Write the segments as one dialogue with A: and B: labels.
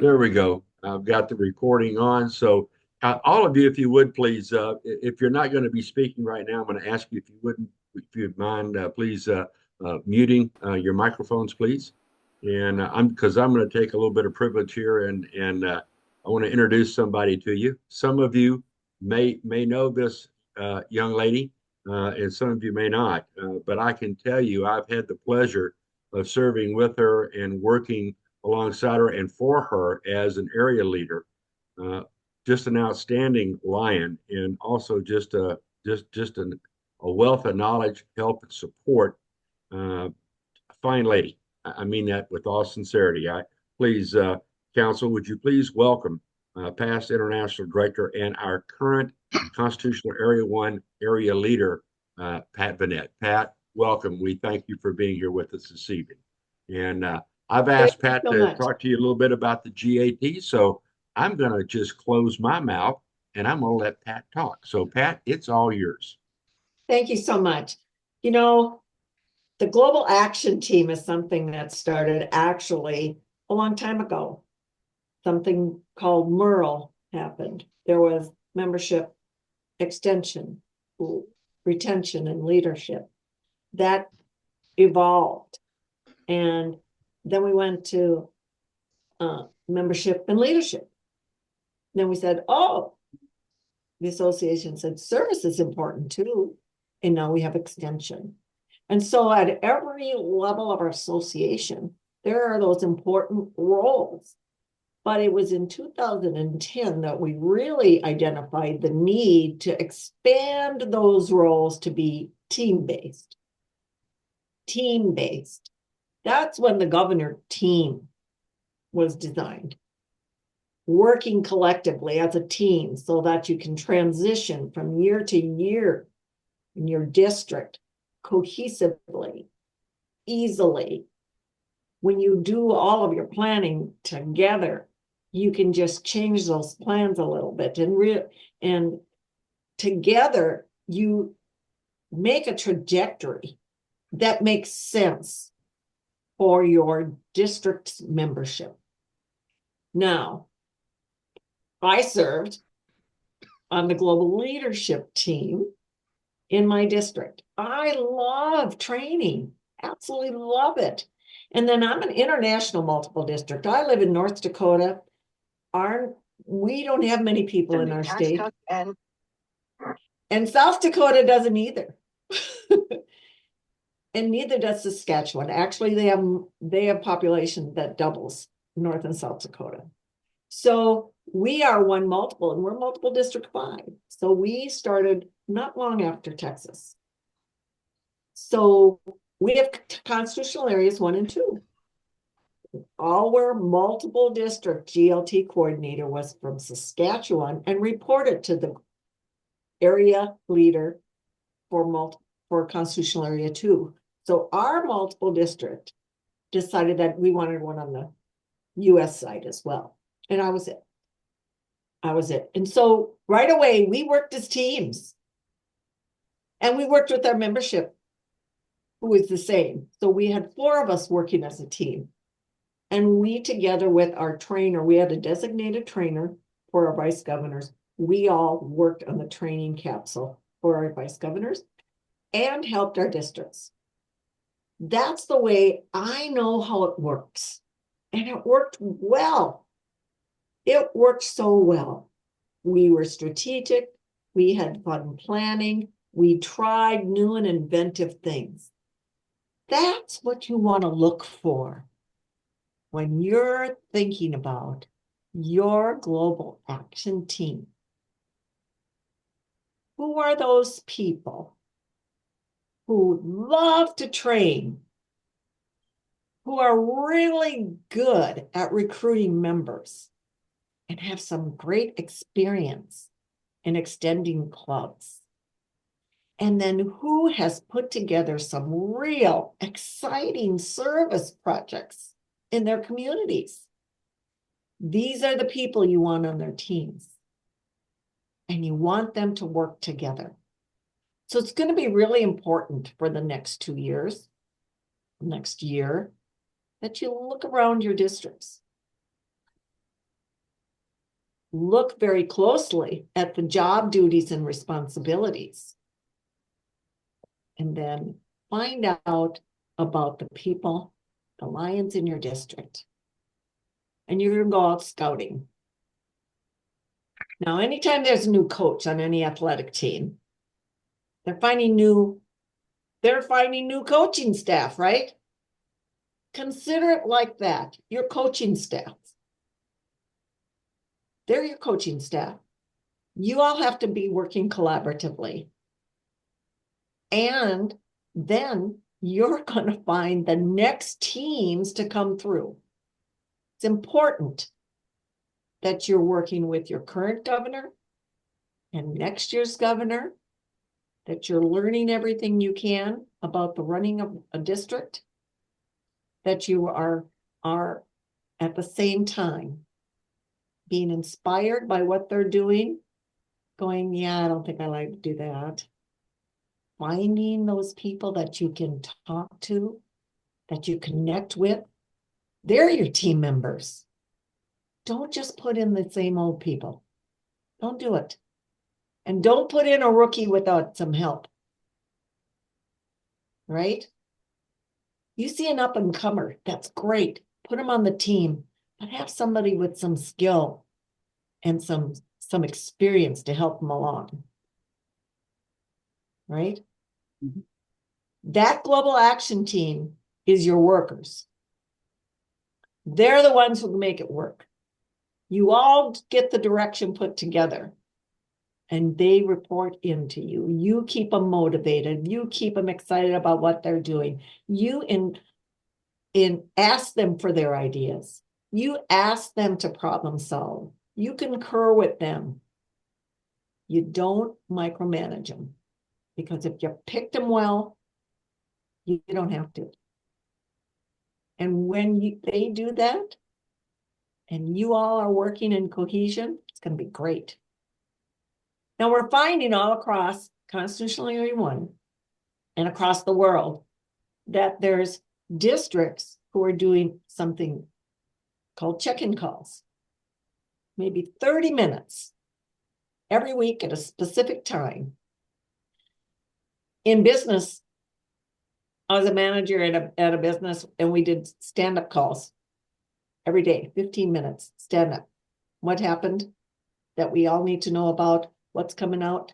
A: There we go. I've got the recording on. So, all of you, if you would please, if you're not going to be speaking right now, I'm going to ask you if you'd mind, please muting your microphones, please. And I'm going to take a little bit of privilege here, and I want to introduce somebody to you. Some of you may know this young lady, and some of you may not. But I can tell you, I've had the pleasure of serving with her and working alongside her and for her as an area leader. Uh, just an outstanding lion, and also a wealth of knowledge, help, and support. A fine lady. I mean that with all sincerity. Please, Council, would you please welcome past international director and our current Constitutional Area 1 area leader, Pat Vanette. Pat, welcome. We thank you for being here with us this evening. And I've
B: Thank
A: asked
B: you
A: Pat
B: so
A: to
B: much.
A: talk to you a little bit about the GAT, so I'm going to just close my mouth and I'm going to let Pat talk. So, Pat, it's all yours.
B: Thank you so much. You know, the Global Action Team is something that started actually a long time ago. Something called MERL happened. There was membership extension, retention, and leadership. That evolved. And then we went to membership and leadership. Then we said, oh, the association said service is important too. And now we have extension. And so at every level of our association, there are those important roles. But it was in 2010 that we really identified the need to expand those roles to be team-based. Team-based. That's when the governor team was designed. Working collectively as a team so that you can transition from year to year in your district cohesively, easily. When you do all of your planning together, you can just change those plans a little bit, and together you make a trajectory that makes sense for your district's membership. Now, I served on the global leadership team in my district. I love training, absolutely love it. And then I'm an international multiple district. I live in North Dakota. We don't have many people in our state. And South Dakota doesn't either. And neither does Saskatchewan. Actually, they have population that doubles North and South Dakota. So we are one multiple, and we're multiple District 5. So we started not long after Texas. So we have constitutional areas 1 and 2. Our multiple district GLT coordinator was from Saskatchewan and reported to the area leader for constitutional area 2. So our multiple district decided that we wanted one on the US side as well. And I was it. And so right away, we worked as teams. And we worked with our membership, who was the same. So we had 4 of us working as a team. And we, together with our trainer, we had a designated trainer for our vice governors. We all worked on the training capsule for our vice governors and helped our districts. That's the way I know how it works. And it worked well. It worked so well. We were strategic. We had fun planning. We tried new and inventive things. That's what you want to look for when you're thinking about your global action team. Who are those people who love to train, who are really good at recruiting members and have some great experience in extending clubs? And then who has put together some real exciting service projects in their communities? These are the people you want on their teams. And you want them to work together. So it's going to be really important for the next 2 years, next year, that you look around your districts. look very closely at the job duties and responsibilities. And then find out about the people, the lions in your district. And you're going to go out scouting. Now, anytime there's a new coach on any athletic team, they're finding new coaching staff, right? Consider it like that. Your coaching staff. They're your coaching staff. You all have to be working collaboratively. And then you're going to find the next teams to come through. It's important that you're working with your current governor and next year's governor, that you're learning everything you can about the running of a district, that you are at the same time being inspired by what they're doing, going, yeah, I don't think I like to do that. Finding those people that you can talk to, that you connect with, they're your team members. Don't just put in the same old people. Don't do it. And don't put in a rookie without some help. Right? You see an up and comer, that's great. Put them on the team, but have somebody with some skill and some experience to help them along. Right? Mm-hmm. That global action team is your workers. They're the ones who make it work. You all get the direction put together and they report into you. You keep them motivated. You keep them excited about what they're doing. You ask them for their ideas. You ask them to problem solve. You concur with them. You don't micromanage them, because if you picked them well, you don't have to. And when they do that, and you all are working in cohesion, it's going to be great. Now we're finding all across Constitutional Area 1 and across the world that there's districts who are doing something called check-in calls. Maybe 30 minutes every week at a specific time. In business, I was a manager at a business, and we did stand-up calls every day, 15 minutes, stand up. What happened that we all need to know about? What's coming out?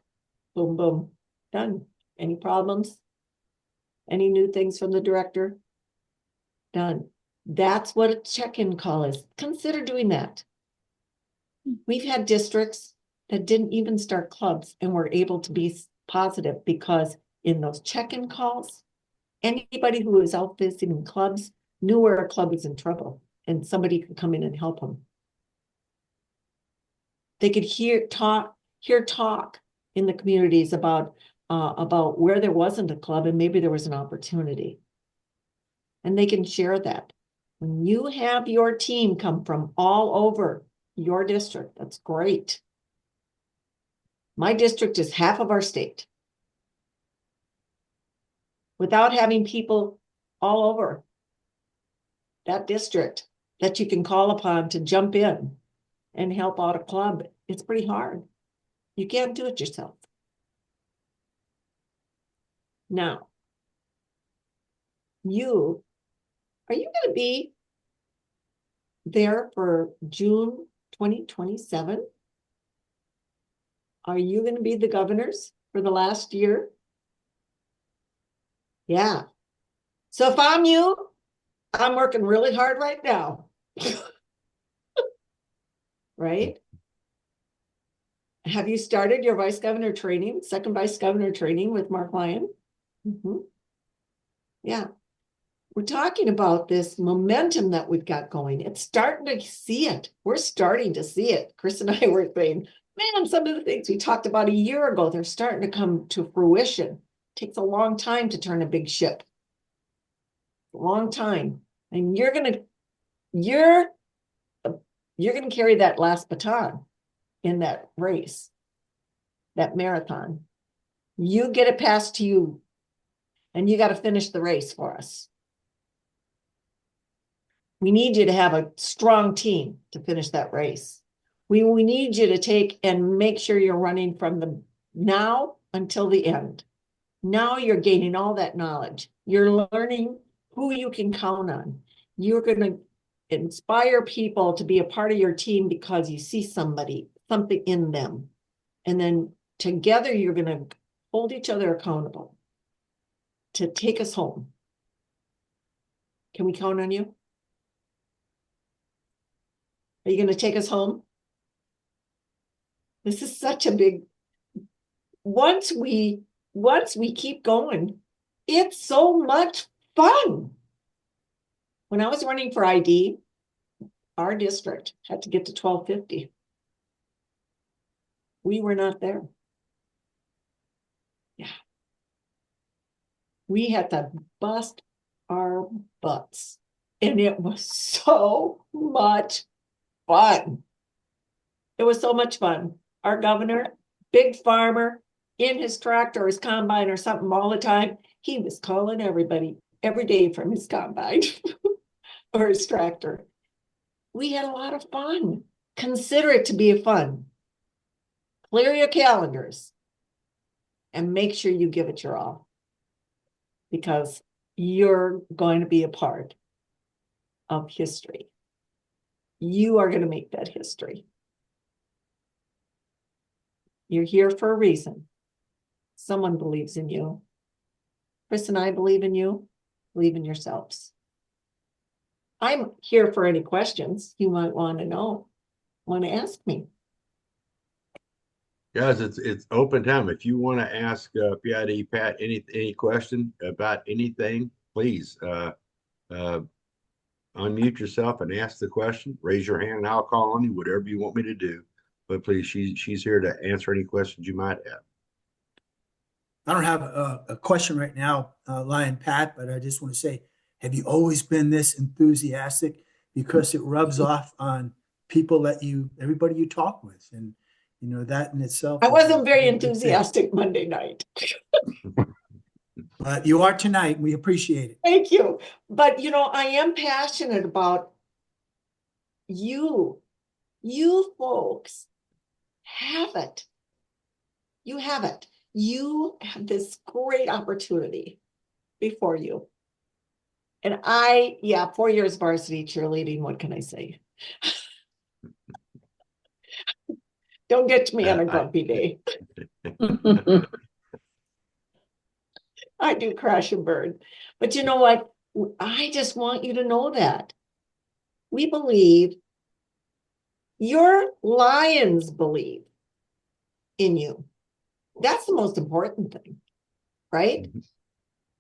B: Boom, boom, done. Any problems? Any new things from the director? Done. That's what a check-in call is. Consider doing that. We've had districts that didn't even start clubs and were able to be positive because in those check-in calls, anybody who was out visiting clubs knew where a club was in trouble and somebody could come in and help them. They could hear talk in the communities about where there wasn't a club and maybe there was an opportunity. And they can share that. When you have your team come from all over your district, that's great. My district is half of our state. Without having people all over that district that you can call upon to jump in and help out a club, it's pretty hard. You can't do it yourself. Now, are you going to be there for June 2027? Are you going to be the governors for the last year? Yeah. So if I'm you, I'm working really hard right now. Right? Have you started your vice governor training, second vice governor training with Mark Lyon? Mm-hmm. Yeah. We're talking about this momentum that we've got going. It's starting to see it. We're starting to see it. Chris and I were saying, man, some of the things we talked about a year ago, they're starting to come to fruition. It takes a long time to turn a big ship. A long time. And you're gonna carry that last baton in that race, that marathon. You get it passed to you, and you got to finish the race for us. We need you to have a strong team to finish that race. We need you to take and make sure you're running from the now until the end. Now you're gaining all that knowledge. You're learning who you can count on. You're going to inspire people to be a part of your team because you see something in them. And then together you're going to hold each other accountable to take us home. Can we count on you? Are you going to take us home? This is such a big, once we keep going, it's so much fun. When I was running for ID, our district had to get to 1250. We were not there. Yeah. We had to bust our butts. And it was so much fun. It was so much fun. Our governor, big farmer, in his tractor or his combine or something all the time, he was calling everybody every day from his combine or his tractor. We had a lot of fun. Consider it to be fun. Clear your calendars and make sure you give it your all, because you're going to be a part of history. You are going to make that history. You're here for a reason. Someone believes in you. Chris and I believe in you. Believe in yourselves. I'm here for any questions you might want to ask me.
A: Guys, it's open time. If you want to ask PID Pat any question about anything, please unmute yourself and ask the question. Raise your hand and I'll call on you, whatever you want me to do. But please, she's here to answer any questions you might have.
C: I don't have a question right now, Lion Pat, but I just want to say, have you always been this enthusiastic? Because it rubs off on people everybody you talk with. And, that in itself.
B: I wasn't very enthusiastic Monday night.
C: But you are tonight. We appreciate it.
B: Thank you. But, I am passionate about you. You folks have it. You have it. You have this great opportunity before you. And 4 years varsity cheerleading, what can I say? Don't get to me on a grumpy day. I do crash and burn. But you know what? I just want you to know that. We believe, your Lions believe in you. That's the most important thing, right?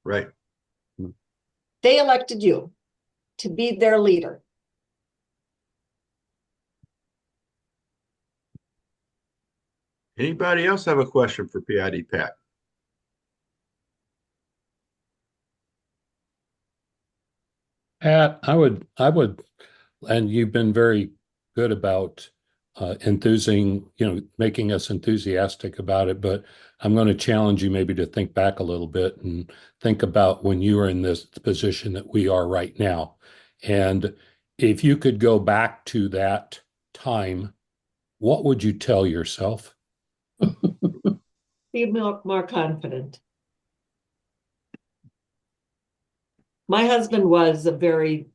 A: Right.
B: They elected you to be their leader.
A: Anybody else have a question for PID Pat?
D: Pat, I would, and you've been very good about making us enthusiastic about it, but I'm going to challenge you maybe to think back a little bit and think about when you were in this position that we are right now. And if you could go back to that time, what would you tell yourself?
B: Be more confident. My husband was a very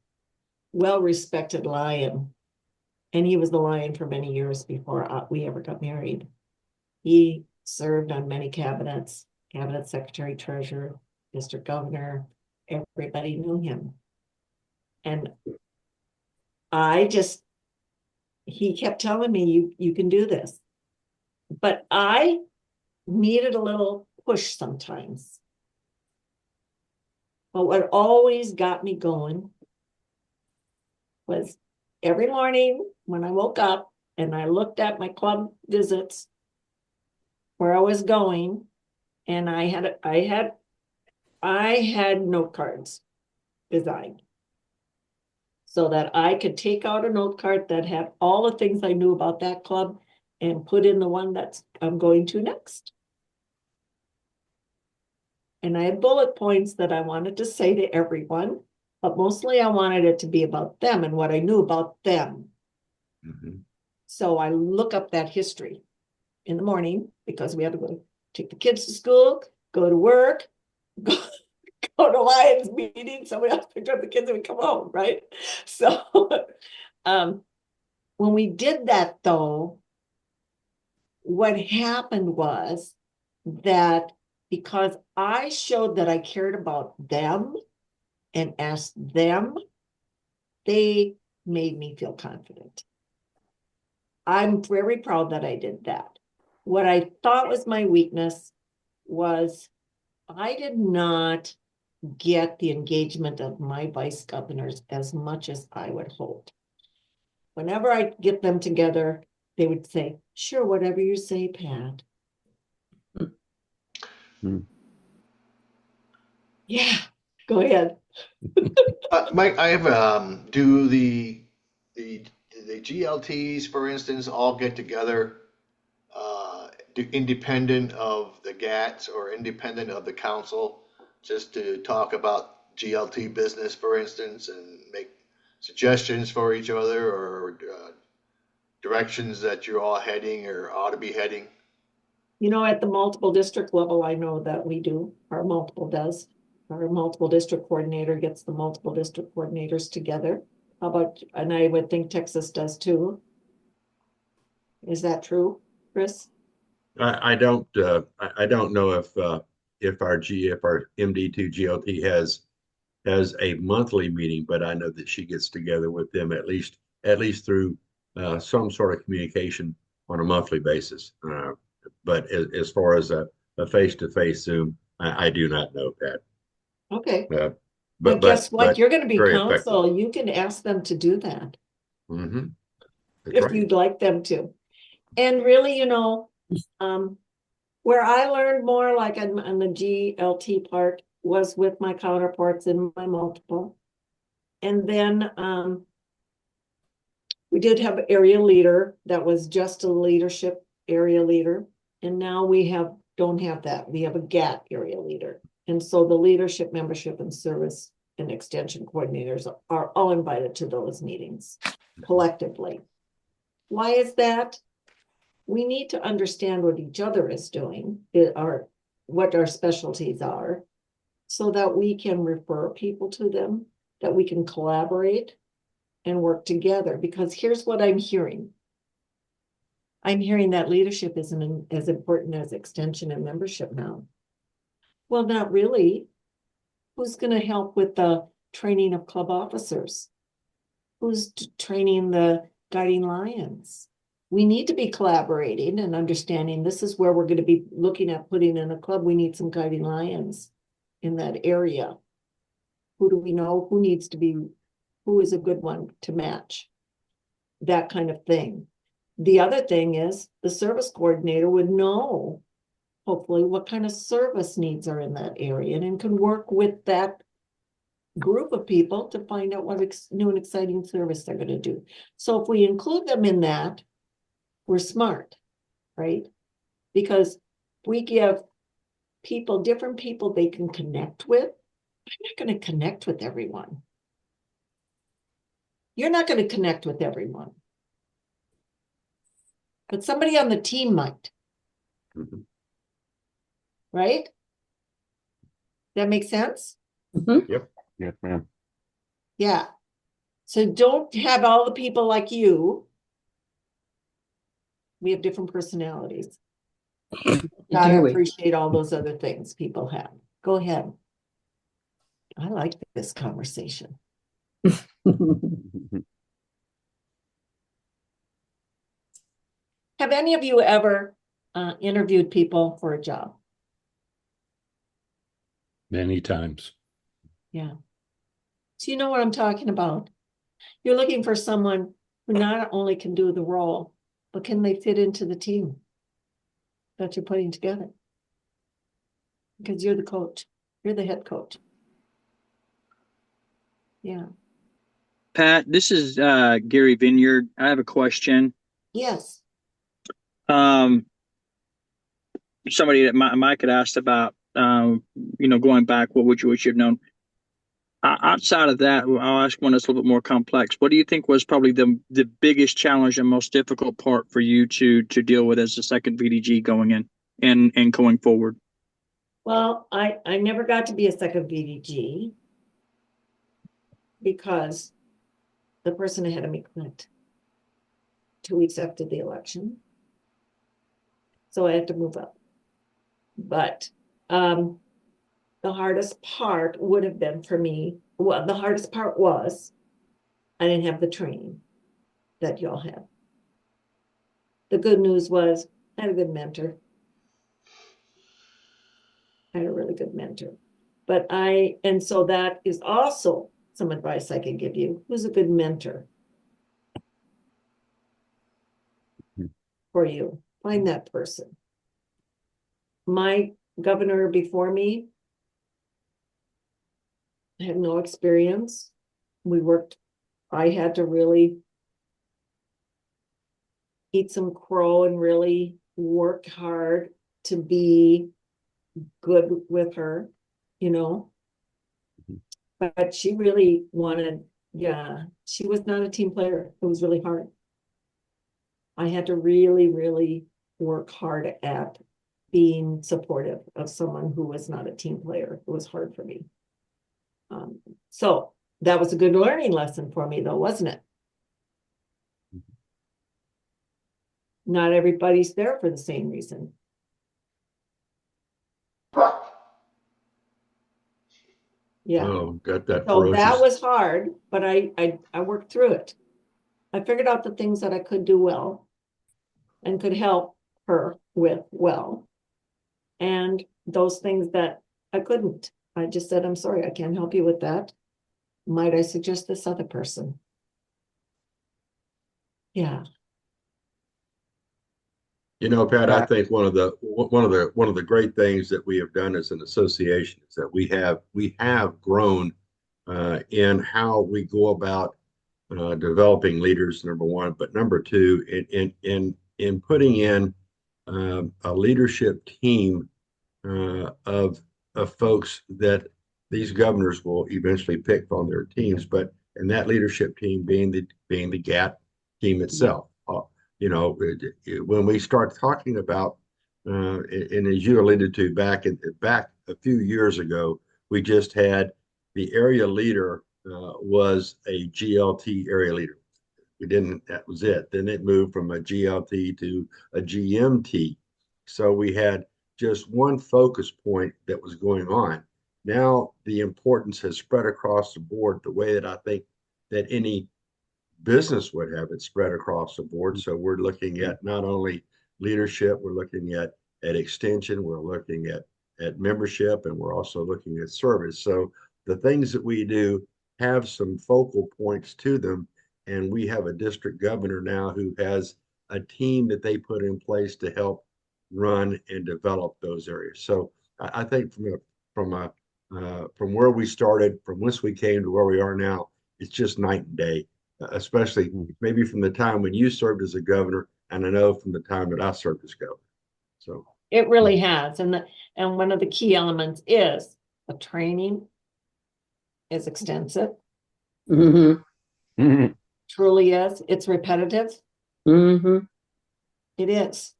B: well-respected Lion, and he was the Lion for many years before we ever got married. He served on many cabinets, cabinet secretary, treasurer, district governor. Everybody knew him. And he kept telling me, you can do this. But I needed a little push sometimes. But what always got me going was every morning when I woke up and I looked at my club visits where I was going, and I had note cards designed so that I could take out a note card that had all the things I knew about that club and put in the one that I'm going to next. And I had bullet points that I wanted to say to everyone, but mostly I wanted it to be about them and what I knew about them.
A: Mm-hmm.
B: So I look up that history in the morning because we have to go take the kids to school, go to work, go, go to Lions meeting. Somebody else picked up the kids and we come home, right? So when we did that though, what happened was that because I showed that I cared about them and asked them, they made me feel confident. I'm very proud that I did that. What I thought was my weakness was I did not get the engagement of my vice governors as much as I would hope. Whenever I get them together, they would say, sure, whatever you say, Pat. Yeah, go ahead.
E: Mike, I have do the GLTs, for instance, all get together independent of the GATs or independent of the council, just to talk about GLT business, for instance, and make suggestions for each other or directions that you're all heading or ought to be heading?
B: You know, at the multiple district level, I know that we do, our multiple does. Our multiple district coordinator gets the multiple district coordinators together. How about, and I would think Texas does too. Is that true, Chris?
A: I don't know if our MD2 GLT has a monthly meeting, but I know that she gets together with them at least through some sort of communication on a monthly basis. But as far as a face-to-face Zoom, I do not know that.
B: Okay.
A: But
B: guess what? You're going to be
A: very
B: counsel.
A: effective.
B: You can ask them to do that
A: Mm-hmm.
B: if
A: right.
B: you'd like them to. And really, where I learned more like on the GLT part was with my counterparts in my multiple. And then we did have an area leader that was just a leadership area leader. And now we don't have that. We have a GAT area leader. And so the leadership, membership, and service and extension coordinators are all invited to those meetings collectively. Why is that? We need to understand what each other is doing, what our specialties are, so that we can refer people to them, that we can collaborate and work together. Because here's what I'm hearing. I'm hearing that leadership isn't as important as extension and membership now. Well, not really. Who's going to help with the training of club officers? Who's training the guiding lions? We need to be collaborating and understanding this is where we're going to be looking at putting in a club. We need some guiding lions in that area. Who do we know? Who is a good one to match? That kind of thing. The other thing is the service coordinator would know, hopefully, what kind of service needs are in that area and can work with that group of people to find out what new and exciting service they're going to do. So if we include them in that, we're smart, right? Because we give different people they can connect with. I'm not going to connect with everyone. You're not going to connect with everyone. But somebody on the team might.
A: Mm-hmm.
B: Right? That makes sense?
F: Mm-hmm.
A: Yep. Yes, ma'am.
B: Yeah. So don't have all the people like you. We have different personalities. Gotta appreciate all those other things people have. Go ahead. I like this conversation. Have any of you ever interviewed people for a job?
D: Many times.
B: Yeah. So you know what I'm talking about. You're looking for someone who not only can do the role, but can they fit into the team that you're putting together? Because you're the coach. You're the head coach. Yeah.
F: Pat, this is Gary Vineyard. I have a question.
B: Yes.
F: Somebody that Mike had asked about, going back, what would you have known? Outside of that, I'll ask one that's a little bit more complex. What do you think was probably the biggest challenge and most difficult part for you to deal with as the second VDG going in and going forward?
B: Well, I never got to be a second VDG because the person ahead of me quit 2 weeks after the election. So I had to move up. But the hardest part would have been for me, well, the hardest part was I didn't have the training that y'all have. The good news was I had a good mentor. I had a really good mentor. And so that is also some advice I can give you. Who's a good mentor for you? Find that person. My governor before me had no experience. I had to really eat some crow and really work hard to be good with her, you know. But she really wanted, she was not a team player. It was really hard. I had to really, really work hard at being supportive of someone who was not a team player. It was hard for me. So that was a good learning lesson for me, though, wasn't it? Not everybody's there for the same reason. Yeah.
A: Oh, got that
B: So that
A: ferocious.
B: was hard, but I worked through it. I figured out the things that I could do well and could help her with well. And those things that I couldn't. I just said, I'm sorry, I can't help you with that. Might I suggest this other person? Yeah.
A: You know, Pat, I think one of the great things that we have done as an association is that we have grown in how we go about developing leaders, number one, but number two, in putting in a leadership team of folks that these governors will eventually pick on their teams, but and that leadership team being the GAT team itself. You know, when we start talking about, and as you alluded to back a few years ago, we just had the area leader was a GLT area leader. That was it. Then it moved from a GLT to a GMT. So we had just one focus point that was going on. Now the importance has spread across the board the way that I think that any business would have it spread across the board. So we're looking at not only leadership, we're looking at extension, we're looking at membership, and we're also looking at service. So the things that we do have some focal points to them. And we have a district governor now who has a team that they put in place to help run and develop those areas. So I think from where we started, from whence we came to where we are now, it's just night and day, especially maybe from the time when you served as a governor, and I know from the time that I served as governor. So
B: it really has. And one of the key elements is the training is extensive.
G: Mm-hmm.
B: Truly is. It's repetitive.
G: Mm-hmm.
B: It is.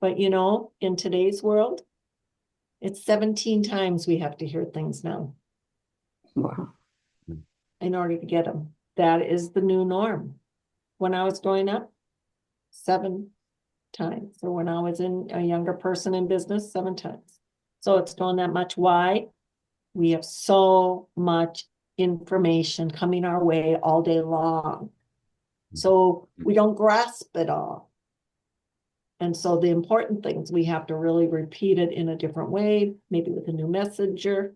B: But you know, in today's world, it's 17 times we have to hear things now.
G: Wow.
B: In order to get them. That is the new norm. When I was growing up, 7 times. So when I was a younger person in business, 7 times. So it's doing that much. Why? We have so much information coming our way all day long. So we don't grasp it all. And so the important things, we have to really repeat it in a different way, maybe with a new messenger.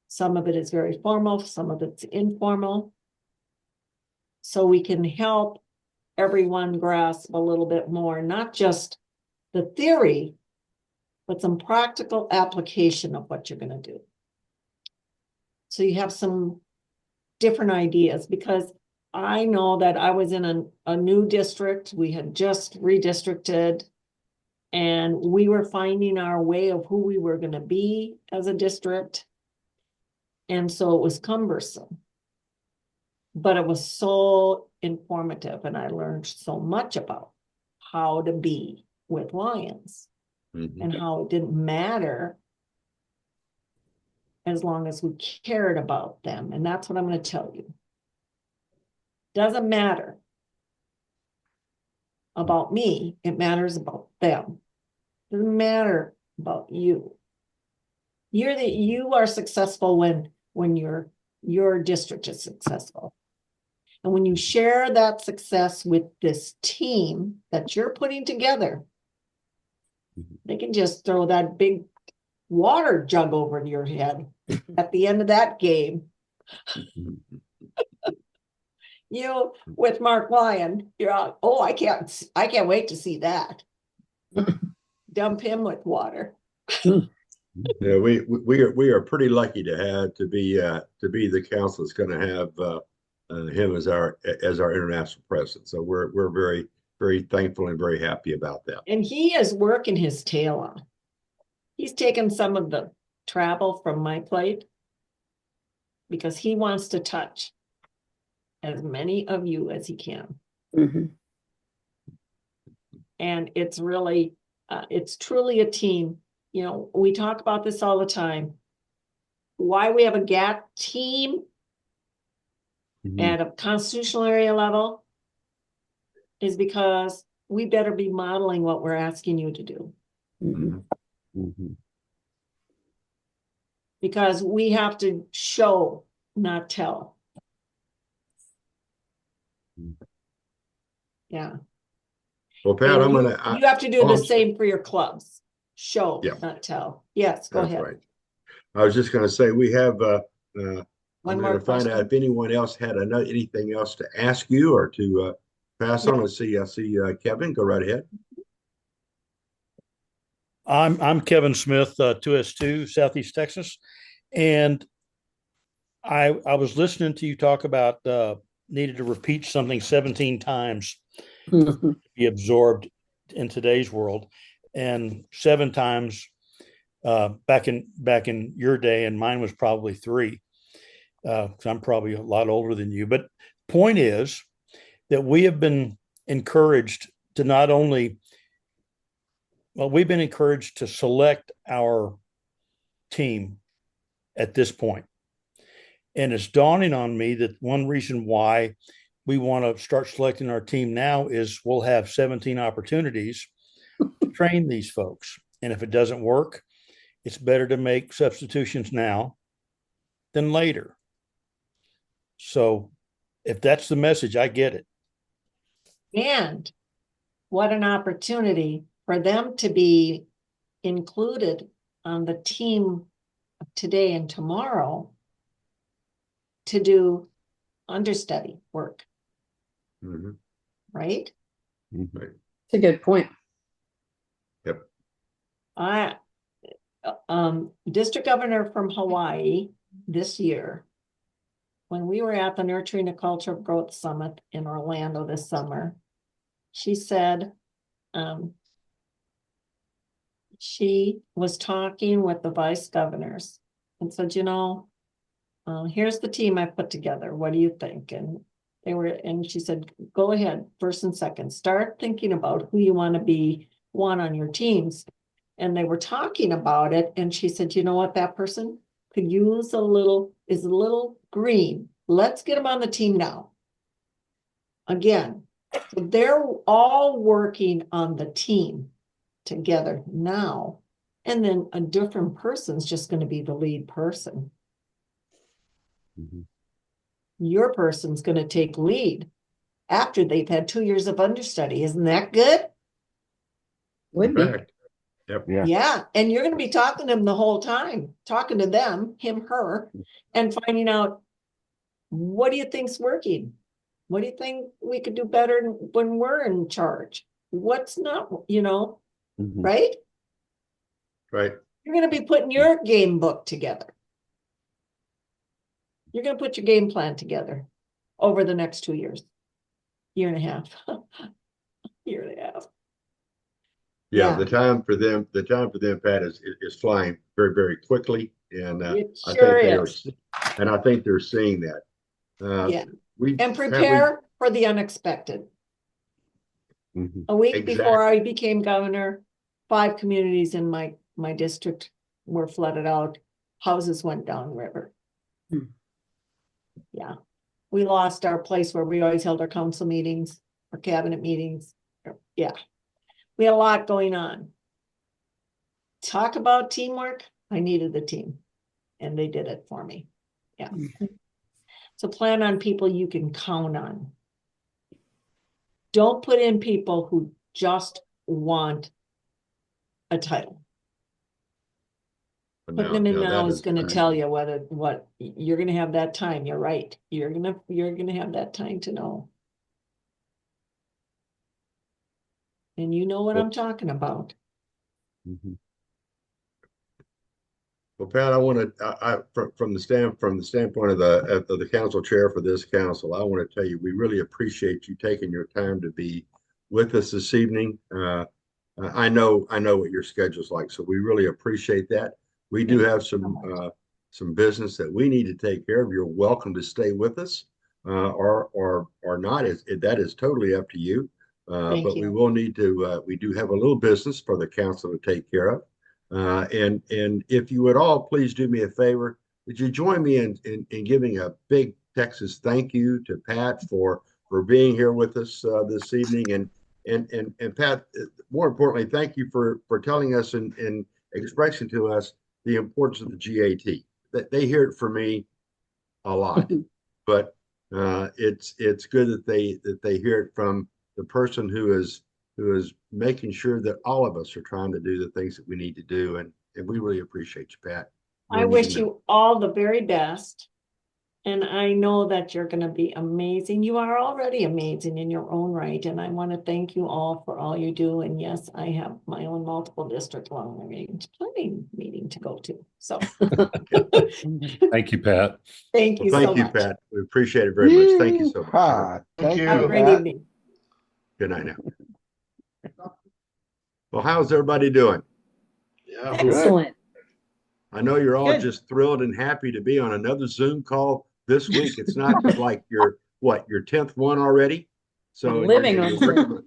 B: Some of it is very formal, some of it's informal. So we can help everyone grasp a little bit more, not just the theory, but some practical application of what you're going to do. So you have some different ideas, because I know that I was in a new district. We had just redistricted, and we were finding our way of who we were going to be as a district. And so it was cumbersome. But it was so informative, and I learned so much about how to be with lions
A: Mhm.
B: and how it didn't matter as long as we cared about them. And that's what I'm going to tell you. Doesn't matter about me, it matters about them. Doesn't matter about you. You are successful when your district is successful. And when you share that success with this team that you're putting together, they can just throw that big water jug over your head at the end of that game. You with Mark Lyon, you're out, oh, I can't wait to see that. Dump him with water.
A: Yeah, we are pretty lucky to be the council that's going to have him as our international president. So we're very, very thankful and very happy about that.
B: And he is working his tail off. He's taken some of the travel from my plate because he wants to touch as many of you as he can.
G: Mhm.
B: And it's really, it's truly a team. You know, we talk about this all the time. Why we have a GAT team at a constitutional area level is because we better be modeling what we're asking you to do.
G: Mhm.
B: Because we have to show, not tell. Yeah.
A: Well, Pat,
B: And
A: I'm
B: you,
A: gonna.
B: you have to do
A: oh,
B: the
A: I'm sorry.
B: same for your clubs. Show,
A: Yeah.
B: not tell. Yes, go
A: That's
B: ahead.
A: right. I was just going to say we have.
B: One
A: I'm
B: more
A: going to find out
B: question.
A: if anyone else had anything else to ask you or to pass on. Let's see. I see Kevin. Go right ahead.
H: I'm Kevin Smith, 2S2, Southeast Texas, and I was listening to you talk about needed to repeat something 17 times
G: Mhm.
H: to be absorbed in today's world, and 7 times back in your day, and mine was probably 3. Because I'm probably a lot older than you. But point is that we have been encouraged to not only we've been encouraged to select our team at this point. And it's dawning on me that one reason why we want to start selecting our team now is we'll have 17 opportunities to train these folks. And if it doesn't work, it's better to make substitutions now than later. So if that's the message, I get it.
B: And what an opportunity for them to be included on the team today and tomorrow to do understudy work,
A: Mhm.
B: right?
A: Right.
G: It's a good point.
A: Yep.
B: District governor from Hawaii this year, when we were at the Nurturing a Culture of Growth Summit in Orlando this summer, she said, she was talking with the vice governors and said, here's the team I put together. What do you think? And she said, go ahead, first and second, start thinking about who you want to be one on your teams. And they were talking about it. And she said, you know what, that person could use is a little green. Let's get them on the team now. Again, they're all working on the team together now. And then a different person's just going to be the lead person.
A: Mhm.
B: Your person's going to take lead after they've had 2 years of understudy. Isn't that good?
G: Would be.
A: Correct. Yep.
B: Yeah. And you're going to be talking to them the whole time, talking to them, him, her, and finding out, what do you think's working? What do you think we could do better when we're in charge? What's not, right?
A: Right.
B: You're going to be putting your game book together. You're going to put your game plan together over the next 2 years, year and a half, year and a half.
A: Yeah,
B: Yeah.
A: the time for them, Pat, is flying very, very quickly. And
B: It
A: I
B: sure
A: think they are,
B: is.
A: and I think they're seeing that.
B: Yeah.
A: We
B: And prepare for the unexpected.
A: Mhm.
B: A week
A: Exactly.
B: before I became governor, 5 communities in my district were flooded out. Houses went downriver.
C: Hmm.
B: Yeah. We lost our place where we always held our council meetings, our cabinet meetings. Yeah. We had a lot going on. Talk about teamwork. I needed the team and they did it for me. Yeah. So plan on people you can count on. Don't put in people who just want a title. Putting them in now is going to tell you what you're going to have that time. You're right. You're going to have that time to know. And you know what I'm talking about.
A: Mhm. Well, Pat, I want to, from the standpoint of the council chair for this council, I want to tell you, we really appreciate you taking your time to be with us this evening. I know what your schedule's like, so we really appreciate that. We do have some business that we need to take care of. You're welcome to stay with us, or not. That is totally up to you. But we will need to. We do have a little business for the council to take care of. And if you would all please do me a favor, would you join me in giving a big Texas thank you to Pat for being here with us this evening, and Pat, more importantly, thank you for telling us and expressing to us the importance of the GAT. That they hear it from me a lot, but it's good that they hear it from the person who is making sure that all of us are trying to do the things that we need to do, and we really appreciate you, Pat.
B: I wish you all the very best. And I know that you're going to be amazing. You are already amazing in your own right. And I want to thank you all for all you do. And yes, I have my own multiple district long range planning meeting to go to. So
D: Thank you, Pat.
B: Thank you
A: so much, Pat. We appreciate it very much. Thank you so much.
E: Thank you.
B: Have a great evening.
A: Good night now. Well, how's everybody doing?
E: Yeah.
G: Excellent.
A: I know you're all just thrilled and happy to be on another Zoom call this week. It's not like your 10th one already. So
G: Living on Zoom.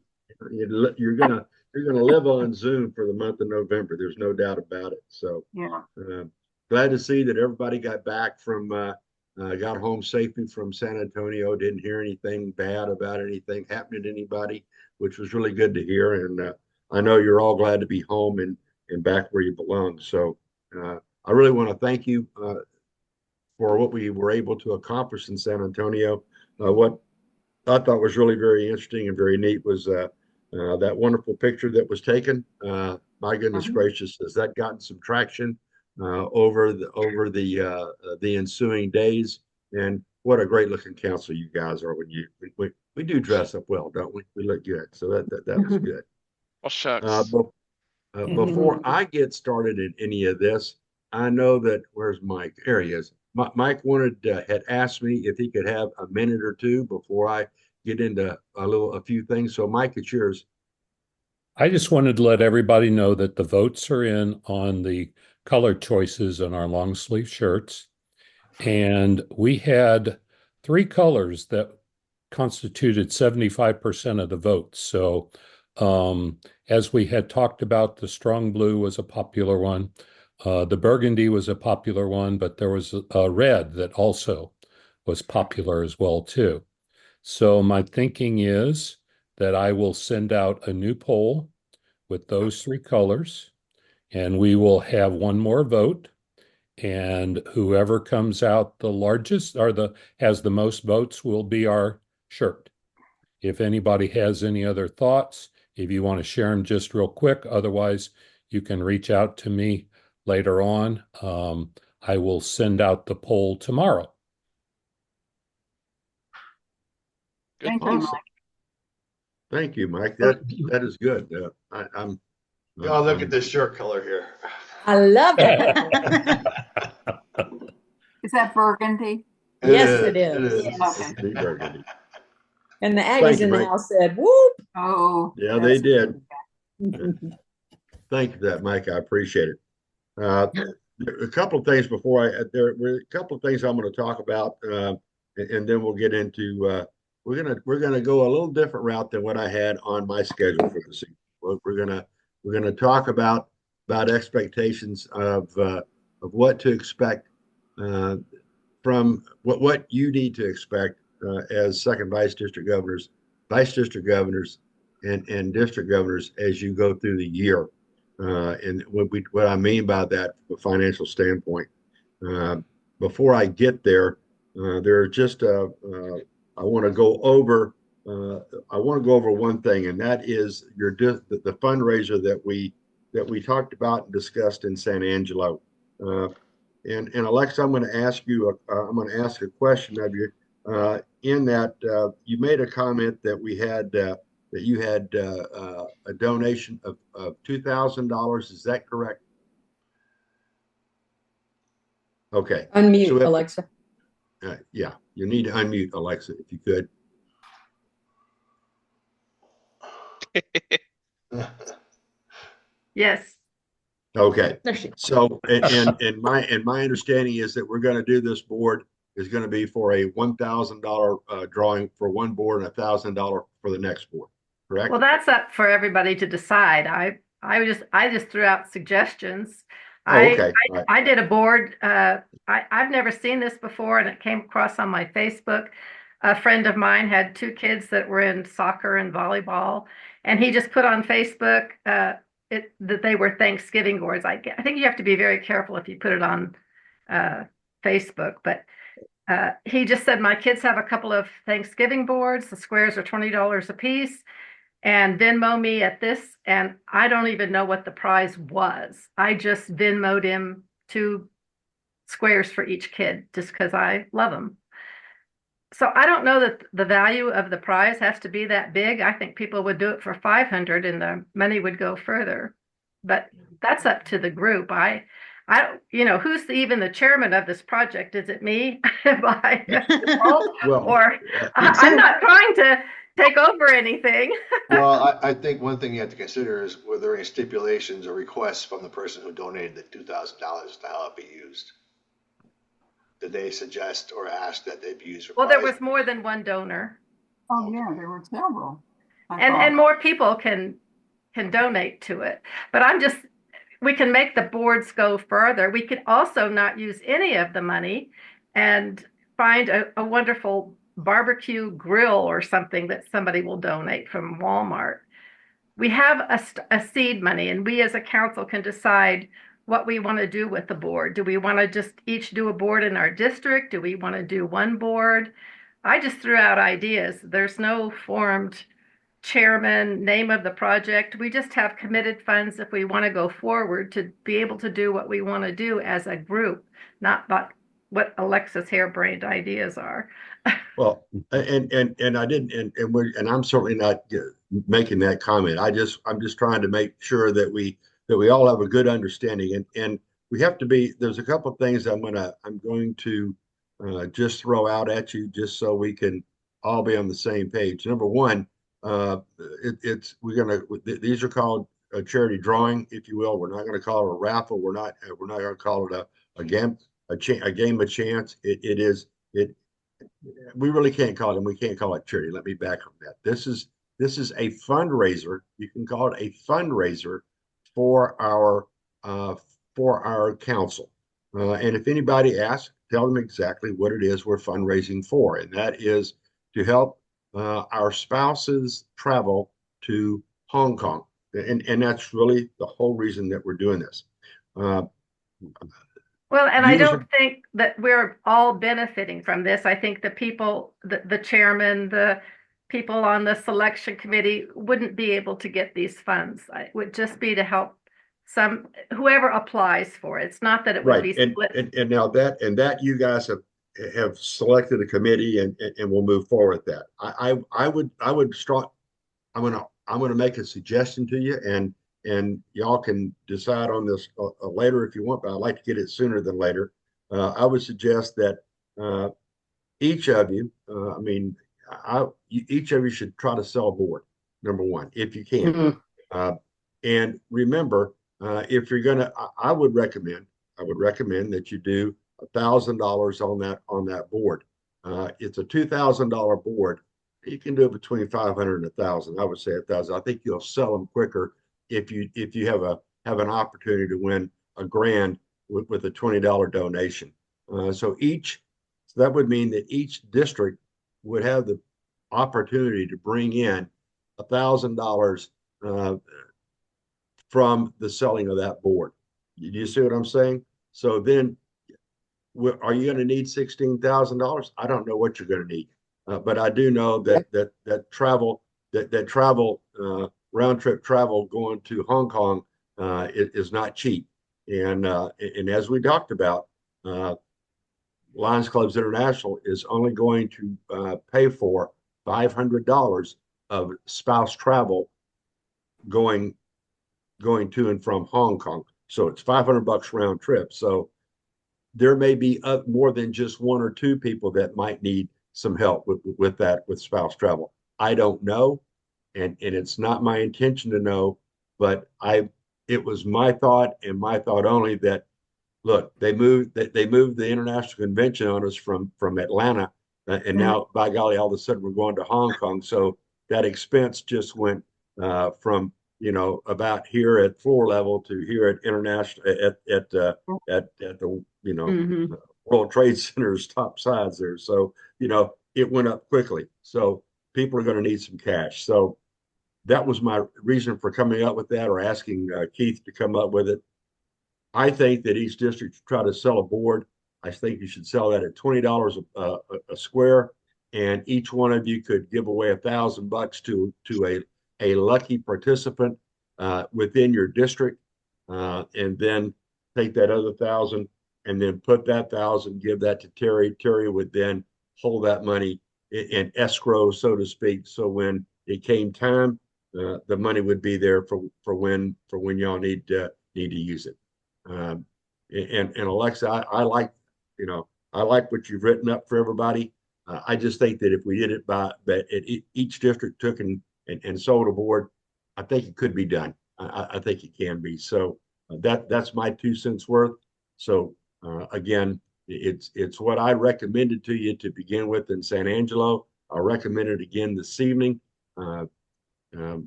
A: You're gonna live on Zoom for the month of November. There's no doubt about it. So glad to see that everybody got back from got home safely from San Antonio. Didn't hear anything bad about anything happening to anybody, which was really good to hear. And I know you're all glad to be home and back where you belong. So I really want to thank you for what we were able to accomplish in San Antonio. What I thought was really very interesting and very neat was that wonderful picture that was taken. My goodness gracious, has that gotten some traction over the ensuing days? And what a great looking council you guys are when we do dress up well, don't we? We look good, so that was good.
I: Well, shucks.
A: Before I get started in any of this, I know that where's Mike? There he is. Mike had asked me if he could have a minute or two before I get into a few things. So Mike, it's yours.
D: I just wanted to let everybody know that the votes are in on the color choices on our long sleeve shirts. And we had 3 colors that constituted 75% of the votes. So as we had talked about, the strong blue was a popular one. The burgundy was a popular one, but there was a red that also was popular as well too. So my thinking is that I will send out a new poll with those 3 colors, and we will have one more vote. And whoever comes out the largest or has the most votes will be our shirt. If anybody has any other thoughts, if you want to share them just real quick, otherwise you can reach out to me later on. I will send out the poll tomorrow.
A: Thank you, Mike. Thank you, Mike. That is good. I'm.
E: Oh, look at this shirt color here.
G: I love it.
J: Is that burgundy?
G: Yes, it is.
J: Okay.
A: Burgundy.
G: And the Aggies in the house said, whoop.
J: Oh.
A: Yeah, they did. Thank you for that, Mike. I appreciate it. A couple of things before there were a couple of things I'm going to talk about, and then we'll get into, we're gonna go a little different route than what I had on my schedule for this evening. We're gonna talk about expectations of what to expect from what you need to expect as second vice district governors, and district governors as you go through the year. And what I mean by that from a financial standpoint. Uh, Before I get there, there are just I want to go over one thing, and that is the fundraiser that we talked about and discussed in San Angelo. Uh, and Alexa, I'm going to ask you. I'm going to ask a question of you. In that, you made a comment that you had a donation of $2,000. Is that correct? Okay.
G: Unmute,
A: So
G: Alexa.
A: yeah, you need to unmute, Alexa, if you could.
B: Yes.
A: Okay.
G: There she.
A: So, and my understanding is that we're going to do this board is going to be for a $1,000 drawing for one board and $1,000 for the next board. Correct?
I: Well, that's up for everybody to decide. I just threw out suggestions.
A: Oh, okay. Right.
I: I did a board. I've never seen this before, and it came across on my Facebook. A friend of mine had two kids that were in soccer and volleyball, and he just put on Facebook that they were Thanksgiving boards. I think you have to be very careful if you put it on Facebook, but he just said, my kids have a couple of Thanksgiving boards. The squares are $20 a piece, and Venmo me at this. And I don't even know what the prize was. I just Venmoed him 2 squares for each kid just because I love them. So I don't know that the value of the prize has to be that big. I think people would do it for 500 and the money would go further, but that's up to the group. Who's even the chairman of this project? Is it me? Or I'm not trying to take over anything.
E: Well, I think one thing you have to consider is were there any stipulations or requests from the person who donated the $2,000 to how it be used? Did they suggest or ask that they be used for?
I: Well, there was more than one donor.
J: Oh, yeah, there were several.
I: And more people can donate to it. But we can make the boards go further. We could also not use any of the money and find a wonderful barbecue grill or something that somebody will donate from Walmart. We have a seed money, and we as a council can decide what we want to do with the board. Do we want to just each do a board in our district? Do we want to do one board? I just threw out ideas. There's no formed chairman, name of the project. We just have committed funds if we want to go forward to be able to do what we want to do as a group, not what Alexa's harebrained ideas are.
A: Well, and I didn't, and I'm certainly not making that comment. I'm just trying to make sure that we all have a good understanding, and we have to be. There's a couple of things I'm going to just throw out at you, just so we can all be on the same page. Number one, these are called a charity drawing, if you will. We're not going to call it a raffle. We're not going to call it a game of chance. We really can't call it, and we can't call it charity. Let me back on that. This is a fundraiser. You can call it a fundraiser for our council. And if anybody asks, tell them exactly what it is we're fundraising for, and that is to help our spouses travel to Hong Kong, and that's really the whole reason that we're doing this.
I: Well, and I don't think that we're all benefiting from this. I think the people, the chairman, the people on the selection committee wouldn't be able to get these funds. It would just be to help whoever applies for it. It's not that it would be split.
A: And now that you guys have selected a committee and we'll move forward with that. I would strong. I'm gonna make a suggestion to you, and y'all can decide on this later if you want, but I'd like to get it sooner than later. I would suggest that each of you, each of you should try to sell a board, number one, if you can. And remember, if you're gonna, I would recommend I would recommend that you do $1,000 on that board. It's a $2,000 board. You can do it between 500 and 1,000. I would say 1,000. I think you'll sell them quicker if you have an opportunity to win a grand with a $20 donation. So that would mean that each district would have the opportunity to bring in $1,000 from the selling of that board. You see what I'm saying? So then, are you going to need $16,000? I don't know what you're going to need, but I do know that travel round trip travel going to Hong Kong is not cheap, and as we talked about, Lions Clubs International is only going to pay for $500 of spouse travel going to and from Hong Kong. So it's $500 round trip. So there may be more than just one or two people that might need some help with spouse travel. I don't know, and it's not my intention to know, but it was my thought and my thought only that, look, they moved the international convention on us from Atlanta, and now, by golly, all of a sudden we're going to Hong Kong. So that expense just went from about here at floor level to here at international at the World Trade Center's top sides there. So it went up quickly. So people are going to need some cash. So that was my reason for coming up with that, or asking Keith to come up with it. I think that each district should try to sell a board. I think you should sell that at $20 a square, and each one of you could give away $1,000 to a lucky participant within your district, and then take that other 1,000 and then put that 1,000, give that to Terry. Terry would then hold that money in escrow, so to speak. So when it came time, the money would be there for when y'all need to use it. And Alexa, I like what you've written up for everybody. I just think that if we did it that each district took and sold a board, I think it could be done. I think it can be. So that's my 2 cents worth. So again, it's what I recommended to you to begin with in San Angelo. I recommend it again this evening.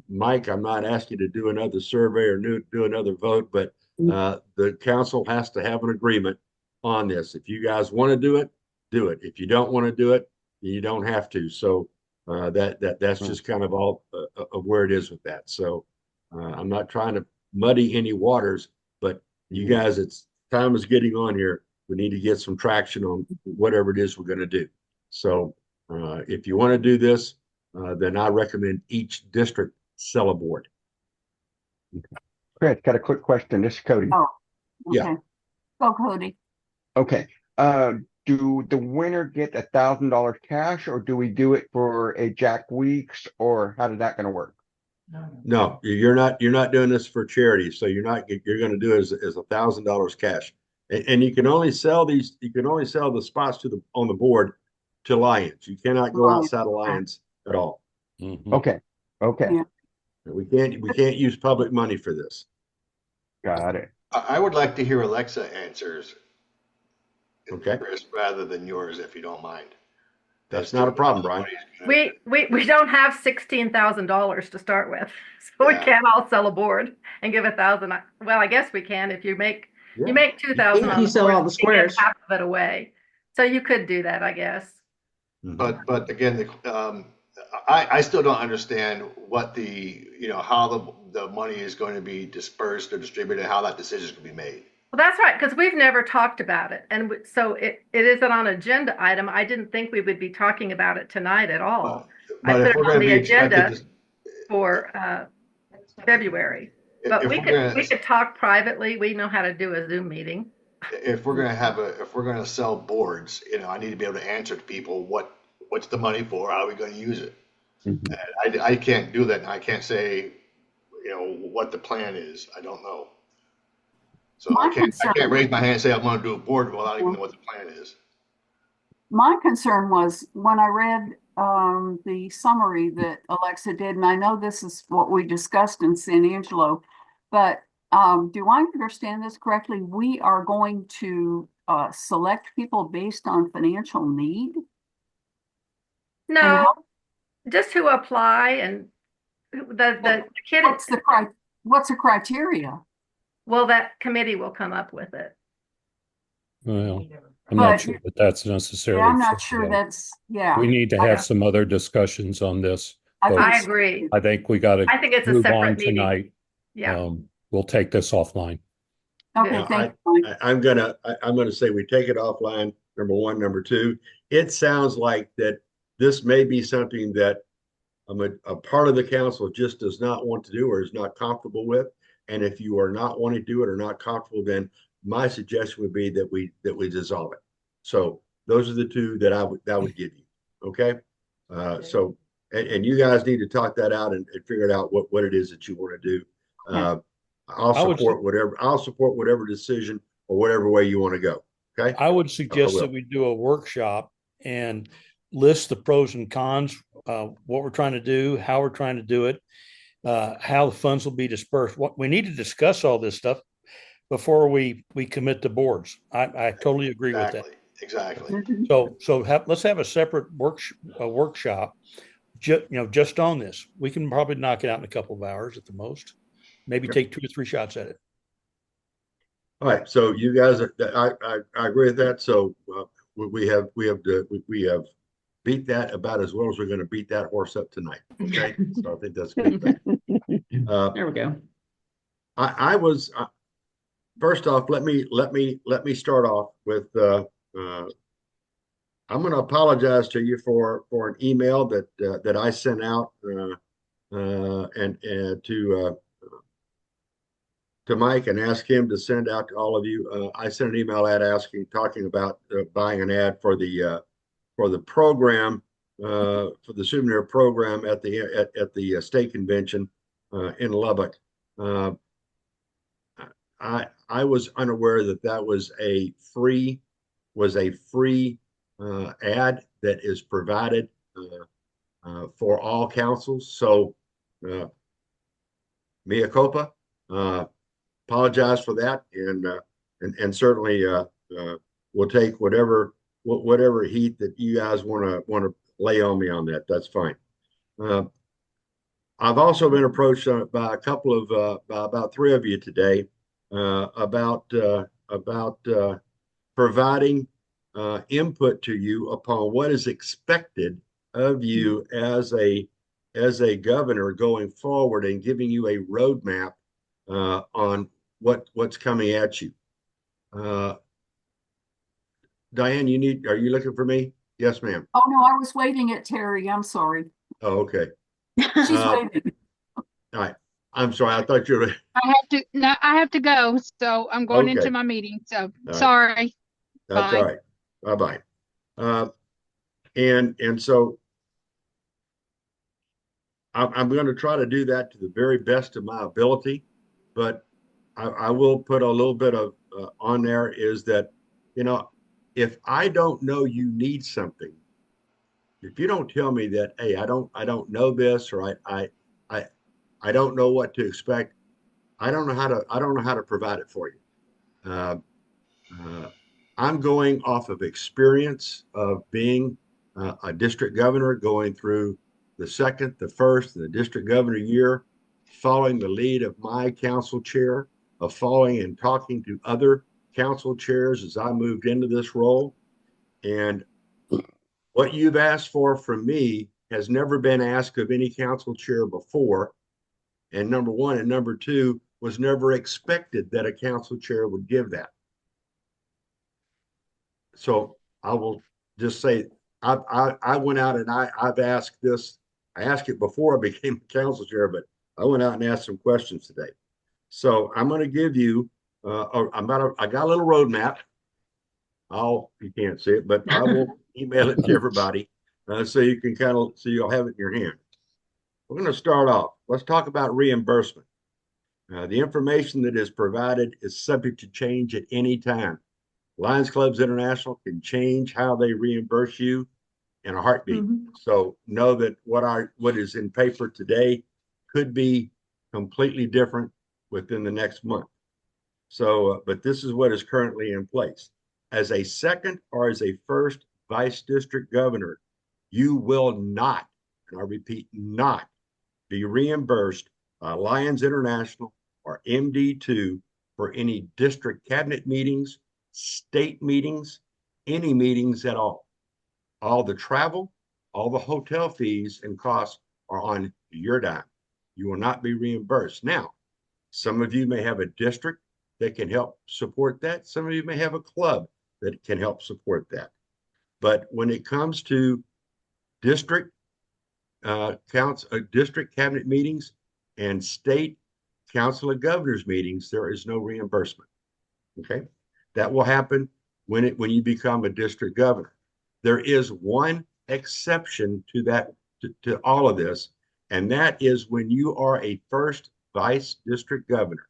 A: Mike, I'm not asking you to do another survey or do another vote, but the council has to have an agreement on this. If you guys want to do it, do it. If you don't want to do it, you don't have to. So that's just kind of all of where it is with that. So I'm not trying to muddy any waters, but you guys, time is getting on here. We need to get some traction on whatever it is we're going to do. So if you want to do this, then I recommend each district sell a board.
K: Chris, got a quick question. This is Cody.
J: Oh, okay.
A: Yeah.
J: Go, Cody.
K: Okay. Do the winner get $1,000 cash, or do we do it for a Jack Weeks, or how is that going to work?
A: No, you're not doing this for charity. So you're going to do it as $1,000 cash. And you can only sell the spots on the board to Lions. You cannot go outside of Lions at all.
D: Mhm.
K: Okay.
J: Yeah.
A: We can't use public money for this.
K: Got it.
E: I would like to hear Alexa answers,
A: Okay.
E: Chris, rather than yours, if you don't mind.
A: That's not a problem, Brian.
I: We don't have $16,000 to start with, so we can't all sell a board and give 1,000. Well, I guess we can if you make 2,000.
G: If you sell all the squares.
I: Half of it away, so you could do that, I guess.
E: But again, I still don't understand what how the money is going to be dispersed or distributed, how that decision is going to be made.
I: Well, that's right, because we've never talked about it, and so it isn't on an agenda item. I didn't think we would be talking about it tonight at all. I put it on the agenda for February, but we could talk privately. We know how to do a Zoom meeting.
E: If we're going to sell boards, I need to be able to answer to people what's the money for, how are we going to use it. And I can't do that, and I can't say what the plan is. I don't know. So I can't raise my hand and say I'm going to do a board without even know what the plan is.
J: My concern was when I read the summary that Alexa did, and I know this is what we discussed in San Angelo, but do I understand this correctly? We are going to select people based on financial need? And
I: No,
J: how,
I: just who apply and the kid,
J: what's the criteria?
I: well, that committee will come up with it.
D: Well, I'm
J: But-
D: not sure that that's necessarily.
J: Yeah, I'm not
D: true,
J: sure
D: though.
J: that's, yeah.
D: We need to have some other discussions on this.
J: I
D: but
J: think
I: I agree.
D: I think we got to
I: I think it's a
D: move on
I: separate meeting.
D: tonight.
I: Yeah.
D: We'll take this offline.
J: Okay,
I: Good.
J: thank you.
A: I'm gonna say we take it offline, number one. Number two, it sounds like that this may be something that a part of the council just does not want to do or is not comfortable with. And if you are not wanting to do it or not comfortable, then my suggestion would be that we dissolve it. So those are the two that I would give you. Okay. So and you guys need to talk that out and figure it out what it is that you want to do. I'll support whatever decision or whatever way you want to go. Okay.
H: I would suggest that we do a workshop and list the pros and cons, what we're trying to do, how we're trying to do it, how the funds will be dispersed. What we need to discuss all this stuff before we commit to boards. I totally agree with that.
E: Exactly.
H: So let's have a separate workshop, just on this. We can probably knock it out in a couple of hours at the most. Maybe take 2 or 3 shots at it.
A: All right. So you guys, I agree with that. So we have beat that about as well as we're going to beat that horse up tonight. Okay. So I think that's good.
G: There we go.
A: I was first off. Let me start off with. I'm going to apologize to you for an email that I sent out and to Mike and ask him to send out to all of you. I sent an email ad talking about buying an ad for the program for the souvenir program at the state convention in Lubbock. I was unaware that was a free ad that is provided for all councils. So mea culpa. Apologize for that, and certainly we'll take whatever heat that you guys want to lay on me on that. That's fine. I've also been approached by a couple of by about 3 of you today about providing input to you upon what is expected of you as a governor going forward, and giving you a roadmap on what's coming at you. Diane, are you looking for me? Yes, ma'am.
J: Oh, no, I was waiting at Terry. I'm sorry.
A: Oh, okay.
J: She's waiting.
A: All right. I'm sorry. I thought you were.
L: I have to go. So I'm going
A: Okay.
L: into my meeting. So
A: Right.
L: sorry.
A: That's
L: Bye.
A: all right. Bye-bye. And so I'm going to try to do that to the very best of my ability, but I will put a little bit of on there is that, if I don't know you need something, if you don't tell me that, hey, I don't know this, or I don't know what to expect, I don't know how to provide it for you. I'm going off of experience of being a district governor, going through the second, the first, and the district governor year, following the lead of my council chair, of following and talking to other council chairs as I moved into this role. And what you've asked for from me has never been asked of any council chair before. And number one, and number two, was never expected that a council chair would give that. So I will just say, I went out and I've asked this. I asked it before I became council chair, but I went out and asked some questions today. So I'm going to give you. I got a little roadmap. You can't see it, but I will email it to everybody so you can so you'll have it in your hand. We're going to start off. Let's talk about reimbursement. The information that is provided is subject to change at any time. Lions Clubs International can change how they reimburse you in a heartbeat. So know that what is in paper today could be completely different within the next month. So, but this is what is currently in place. As a second or as a first vice district governor, you will not, and I repeat, not be reimbursed by Lions International or MD2 for any district cabinet meetings, state meetings, any meetings at all. All the travel, all the hotel fees and costs are on your dime. You will not be reimbursed. Now, some of you may have a district that can help support that. Some of you may have a club that can help support that. But when it comes to district district cabinet meetings and state council of governors meetings, there is no reimbursement. Okay, that will happen when you become a district governor. There is one exception to that, to all of this, and that is when you are a first vice district governor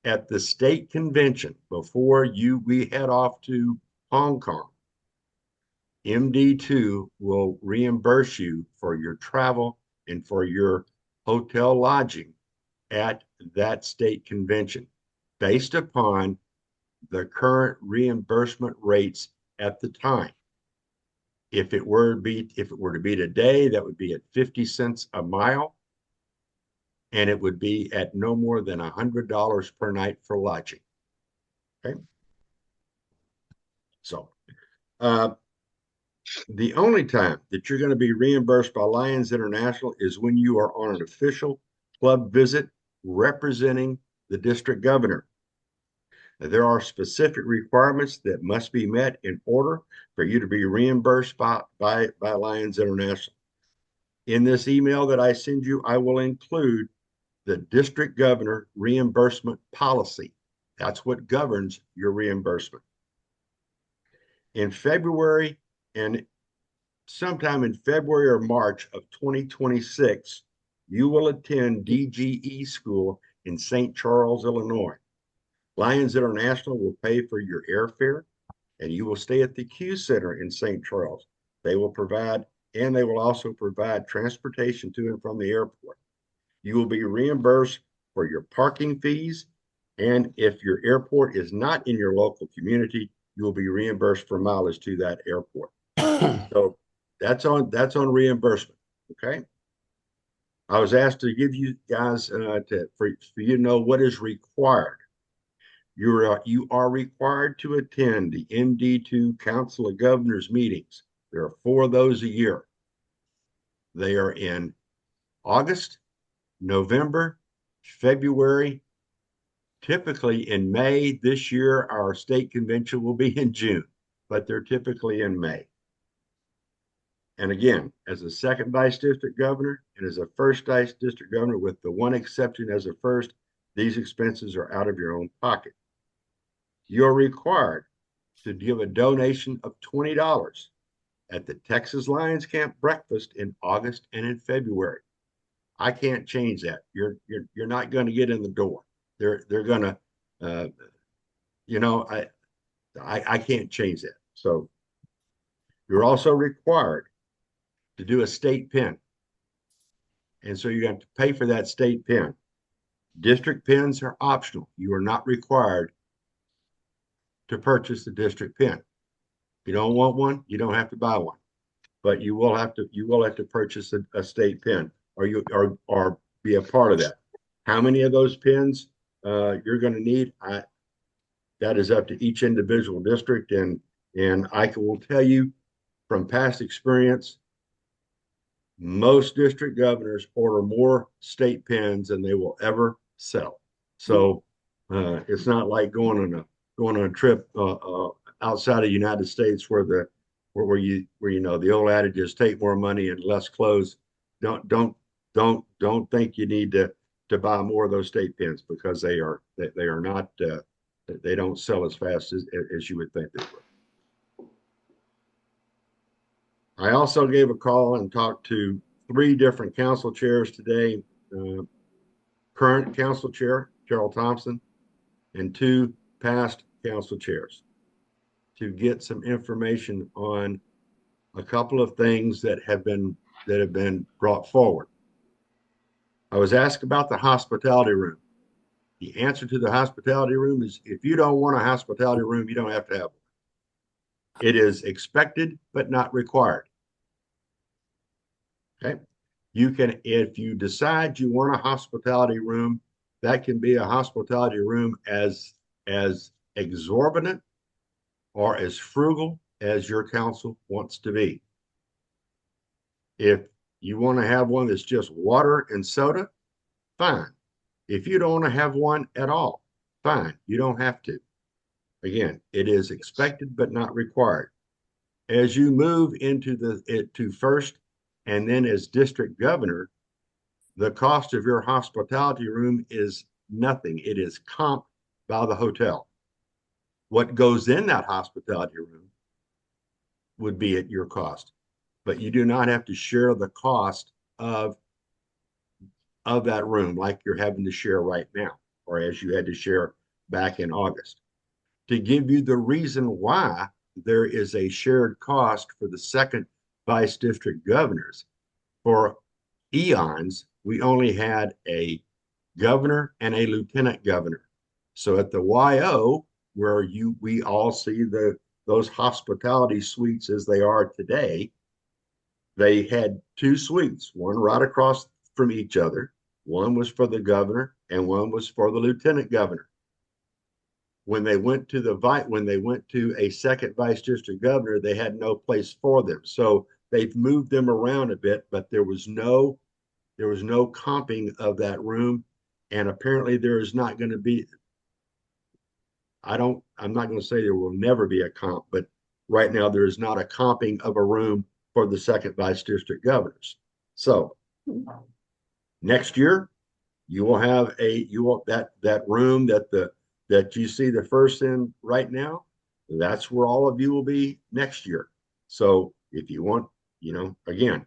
A: at the state convention before we head off to Hong Kong. MD2 will reimburse you for your travel and for your hotel lodging at that state convention based upon the current reimbursement rates at the time. If it were to be today, that would be at 50 cents a mile, and it would be at no more than $100 per night for lodging. Okay. So, the only time that you're going to be reimbursed by Lions International is when you are on an official club visit representing the district governor. Now, there are specific requirements that must be met in order for you to be reimbursed by Lions International. In this email that I send you, I will include the district governor reimbursement policy. That's what governs your reimbursement. In February and sometime in February or March of 2026, you will attend DGE school in St. Charles, Illinois. Lions International will pay for your airfare, and you will stay at the Q Center in St. Charles. They will also provide transportation to and from the airport. You will be reimbursed for your parking fees, and if your airport is not in your local community, you will be reimbursed for mileage to that airport. So that's on reimbursement. Okay. I was asked to give you guys for you to know what is required. You are required to attend the MD2 Council of Governors meetings. There are 4 of those a year. They are in August, November, February. Typically in May. This year, our state convention will be in June, but they're typically in May. And again, as a second vice district governor and as a first vice district governor, with the one exception as a first, these expenses are out of your own pocket. You're required to give a donation of $20 at the Texas Lions Camp breakfast in August and in February. I can't change that. You're not going to get in the door. They're going to, I can't change that. So you're also required to do a state pin. And so you're going to pay for that state pin. District pins are optional. You are not required to purchase the district pin. If you don't want one, you don't have to buy one. But you will have to purchase a state pin or be a part of that. How many of those pins you're going to need, that is up to each individual district, and I will tell you from past experience, most district governors order more state pins than they will ever sell. So it's not like going on a trip outside of the United States where the old adage is take more money and less clothes. Don't think you need to buy more of those state pins, because they are not they don't sell as fast as you would think they would. I also gave a call and talked to 3 different council chairs today. Current council chair, Carol Thompson, and 2 past council chairs, to get some information on a couple of things that have been brought forward. I was asked about the hospitality room. The answer to the hospitality room is if you don't want a hospitality room, you don't have to have one. It is expected, but not required. Okay. You can, if you decide you want a hospitality room, that can be a hospitality room as exorbitant or as frugal as your council wants to be. If you want to have one that's just water and soda, fine. If you don't want to have one at all, fine. You don't have to. Again, it is expected but not required. As you move into to first and then as district governor, the cost of your hospitality room is nothing. It is comped by the hotel. What goes in that hospitality room would be at your cost, but you do not have to share the cost of that room like you're having to share right now, or as you had to share back in August. To give you the reason why there is a shared cost for the second vice district governors, for eons, we only had a governor and a lieutenant governor. So at the YO, where we all see those hospitality suites as they are today, they had two suites, one right across from each other. One was for the governor and one was for the lieutenant governor. When they went to a second vice district governor, they had no place for them. So they've moved them around a bit, but there was no comping of that room. And apparently there is not going to be, I'm not going to say there will never be a comp, but right now there is not a comping of a room for the second vice district governors. So next year, you will have that room that you see the first in right now. That's where all of you will be next year. So if you want, again,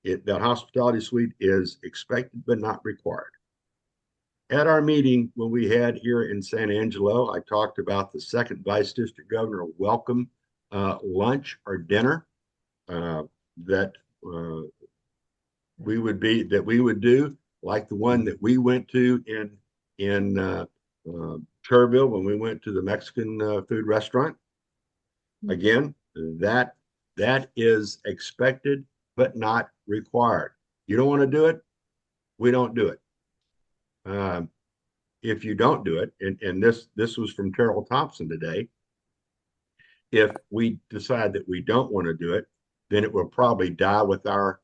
A: that hospitality suite is expected but not required. At our meeting when we had here in San Angelo, I talked about the second vice district governor welcome lunch or dinner that we would do, like the one that we went to in Kerrville when we went to the Mexican food restaurant. Again, that is expected but not required. You don't want to do it, we don't do it. If you don't do it, and this was from Terrell Thompson today, if we decide that we don't want to do it, then it will probably die with our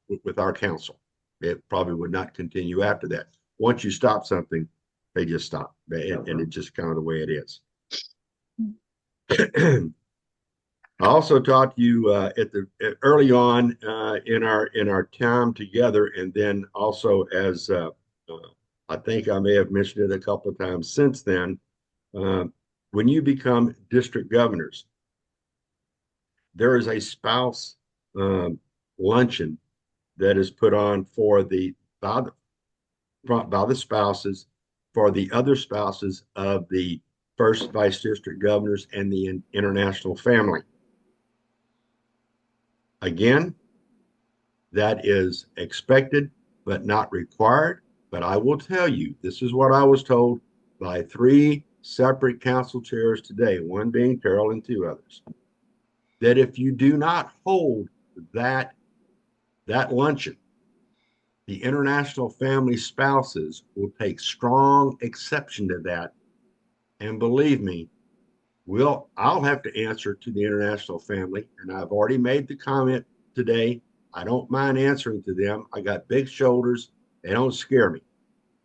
A: council. It probably would not continue after that. Once you stop something, they just stop, and it's just kind of the way it is. I also talked to you early on in our time together, and then also as I think I may have mentioned it a couple of times since then. When you become district governors, there is a spouse luncheon that is put on by the spouses for the other spouses of the first vice district governors and the international family. Again, that is expected but not required. But I will tell you, this is what I was told by 3 separate council chairs today, one being Terrell and 2 others, that if you do not hold that luncheon, the international family spouses will take strong exception to that. And believe me, I'll have to answer to the international family. And I've already made the comment today. I don't mind answering to them. I got big shoulders. They don't scare me.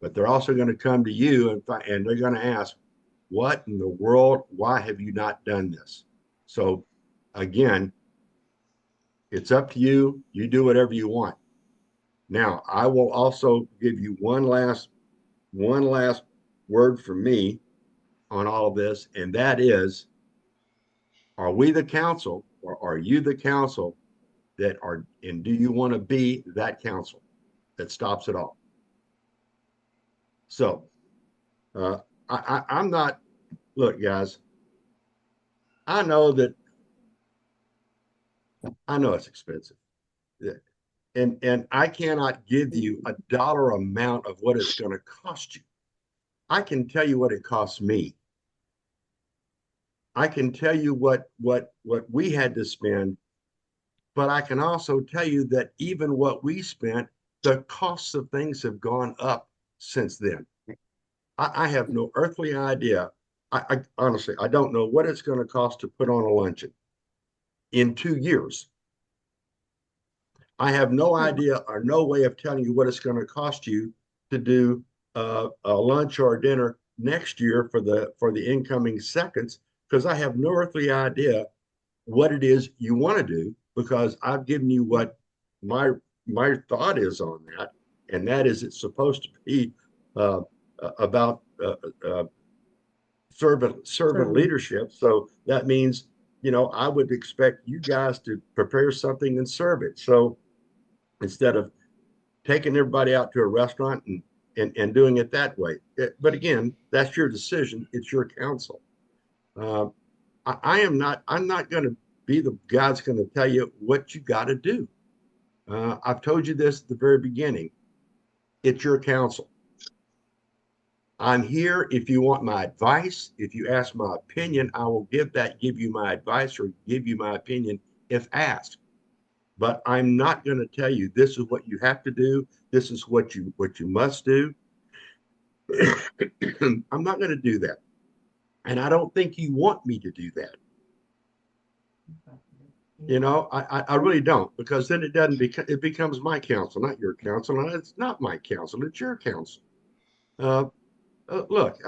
A: But they're also going to come to you and they're going to ask, what in the world? Why have you not done this? So again, it's up to you. You do whatever you want. Now, I will also give you one last word from me on all of this, and that is, are we the council, or are you the council and do you want to be that council that stops it all? So I'm not, look, guys, I know it's expensive. And I cannot give you a dollar amount of what it's going to cost you. I can tell you what it costs me. I can tell you what we had to spend, but I can also tell you that even what we spent, the costs of things have gone up since then. I have no earthly idea. I honestly, I don't know what it's going to cost to put on a luncheon in 2 years. I have no idea or no way of telling you what it's going to cost you to do a lunch or a dinner next year for the incoming seconds, because I have no earthly idea what it is you want to do, because I've given you what my thought is on that, and that is it's supposed to be about servant leadership. So that means, I would expect you guys to prepare something and serve it. So instead of taking everybody out to a restaurant and doing it that way. But again, that's your decision. It's your council. I'm not going to be the guy that's going to tell you what you got to do. I've told you this at the very beginning. It's your council. I'm here if you want my advice. If you ask my opinion, I will give you my advice or give you my opinion if asked. But I'm not going to tell you this is what you have to do. This is what you must do. I'm not going to do that. And I don't think you want me to do that. I really don't, because then it becomes my council, not your council. And it's not my council, it's your council. Look,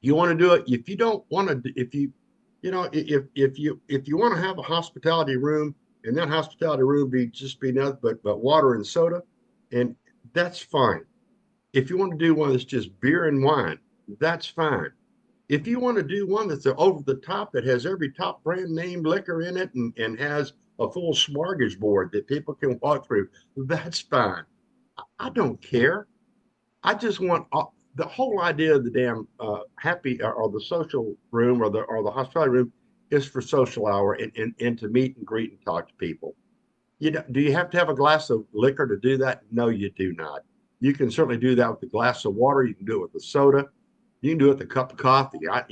A: you want to do it. If you don't want to, if you want to have a hospitality room, and that hospitality room be nothing but water and soda, and that's fine. If you want to do one that's just beer and wine, that's fine. If you want to do one that's over the top, that has every top brand name liquor in it and has a full smorgasbord that people can walk through, that's fine. I don't care. I just want the whole idea of the damn happy or the social room or the hospitality room is for social hour and to meet and greet and talk to people. Do you have to have a glass of liquor to do that? No, you do not. You can certainly do that with a glass of water. You can do it with a soda. You can do it with a cup of coffee. I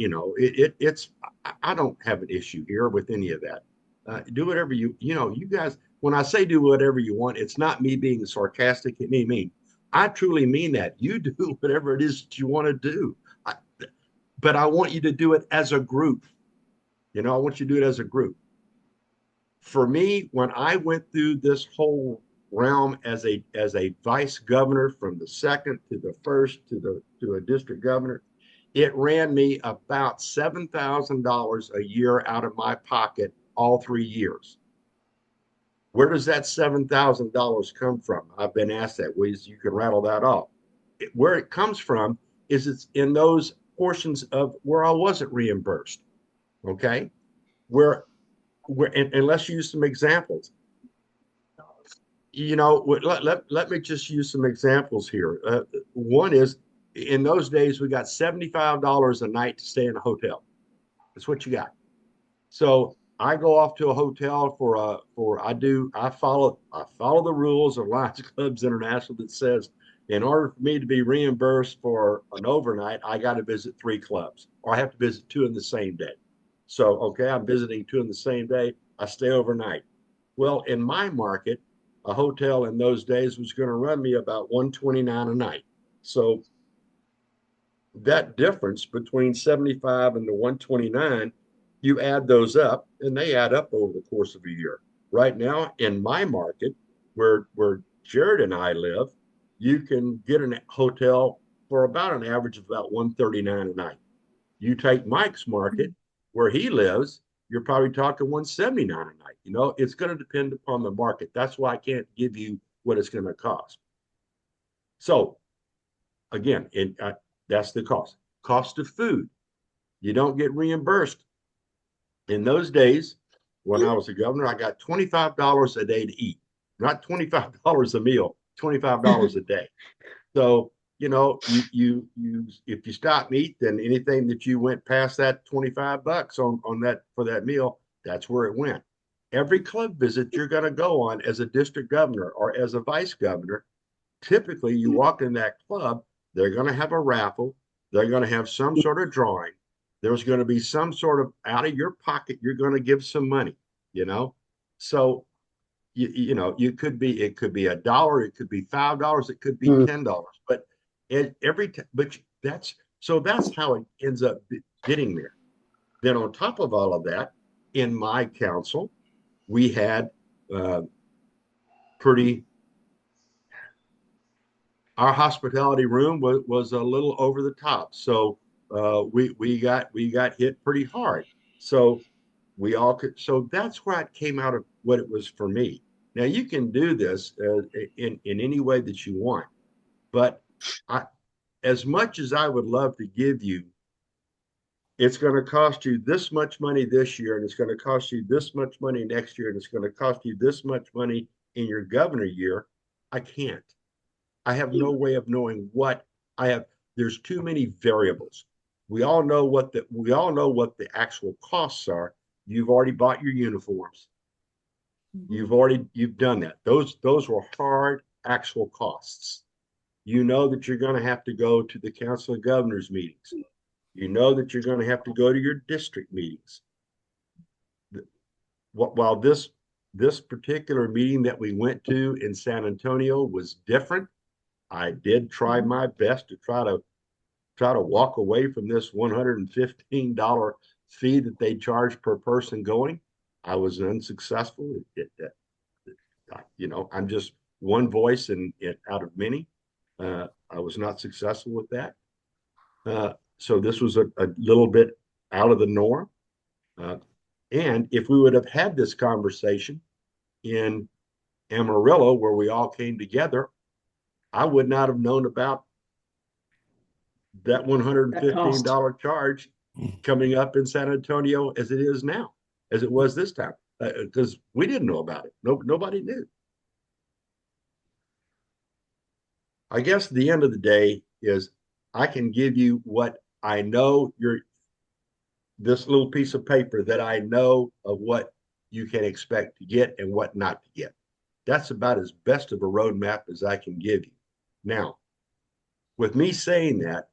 A: don't have an issue here with any of that. Do whatever you guys, when I say do whatever you want, it's not me being sarcastic and me mean. I truly mean that. You do whatever it is that you want to do. But I want you to do it as a group. I want you to do it as a group. For me, when I went through this whole realm as a vice governor, from the second to the first to a district governor, it ran me about $7,000 a year out of my pocket all 3 years. Where does that $7,000 come from? I've been asked that. Ways you can rattle that off. Where it comes from is it's in those portions of where I wasn't reimbursed. Okay, and let's use some examples. Let me just use some examples here. One is, in those days, we got $75 a night to stay in a hotel. That's what you got. So I go off to a hotel I follow the rules of Lions Clubs International that says, in order for me to be reimbursed for an overnight, I got to visit 3 clubs, or I have to visit 2 in the same day. So, okay, I'm visiting 2 in the same day. I stay overnight. Well, in my market, a hotel in those days was going to run me about $129 a night. So that difference between 75 and the 129, you add those up, and they add up over the course of a year. Right now, in my market, where Jared and I live, you can get a hotel for about an average of about $139 a night. You take Mike's market, where he lives, you're probably talking $179 a night. It's going to depend upon the market. That's why I can't give you what it's going to cost. So again, that's the cost. Cost of food. You don't get reimbursed. In those days, when I was a governor, I got $25 a day to eat. Not $25 a meal, $25 a day. So, you if you stop meat, then anything that you went past that $25 on that for that meal, that's where it went. Every club visit you're going to go on as a district governor or as a vice governor, typically you walk in that club, They're going to have a raffle. They're going to have some sort of drawing. There's going to be some sort of out of your pocket. You're going to give some money, you know? So, it could be $1, it could be $5, it could be $10, but every time, but that's how it ends up getting there. Then on top of all of that, in my council, we had our hospitality room was a little over the top. So we got hit pretty hard. So so that's where it came out of what it was for me. Now you can do this in any way that you want, but as much as I would love to give you, it's going to cost you this much money this year, and it's going to cost you this much money next year, and it's going to cost you this much money in your governor year. I can't. I have no way of knowing what I have. There's too many variables. We all know what the actual costs are. You've already bought your uniforms. You've done that. Those were hard actual costs. You know that you're going to have to go to the Council of Governors meetings. You know that you're going to have to go to your district meetings. While this particular meeting that we went to in San Antonio was different, I did try my best to try to walk away from this $115 fee that they charge per person going. I was unsuccessful. I'm just one voice out of many. I was not successful with that. So this was a little bit out of the norm. And if we would have had this conversation in Amarillo, where we all came together, I would not have known about that $115 charge coming up in San Antonio as it is now, as it was this time, because we didn't know about it. Nobody knew. I guess the end of the day is I can give you what I know this little piece of paper that I know of what you can expect to get and what not to get. That's about as best of a roadmap as I can give you. Now, with me saying that,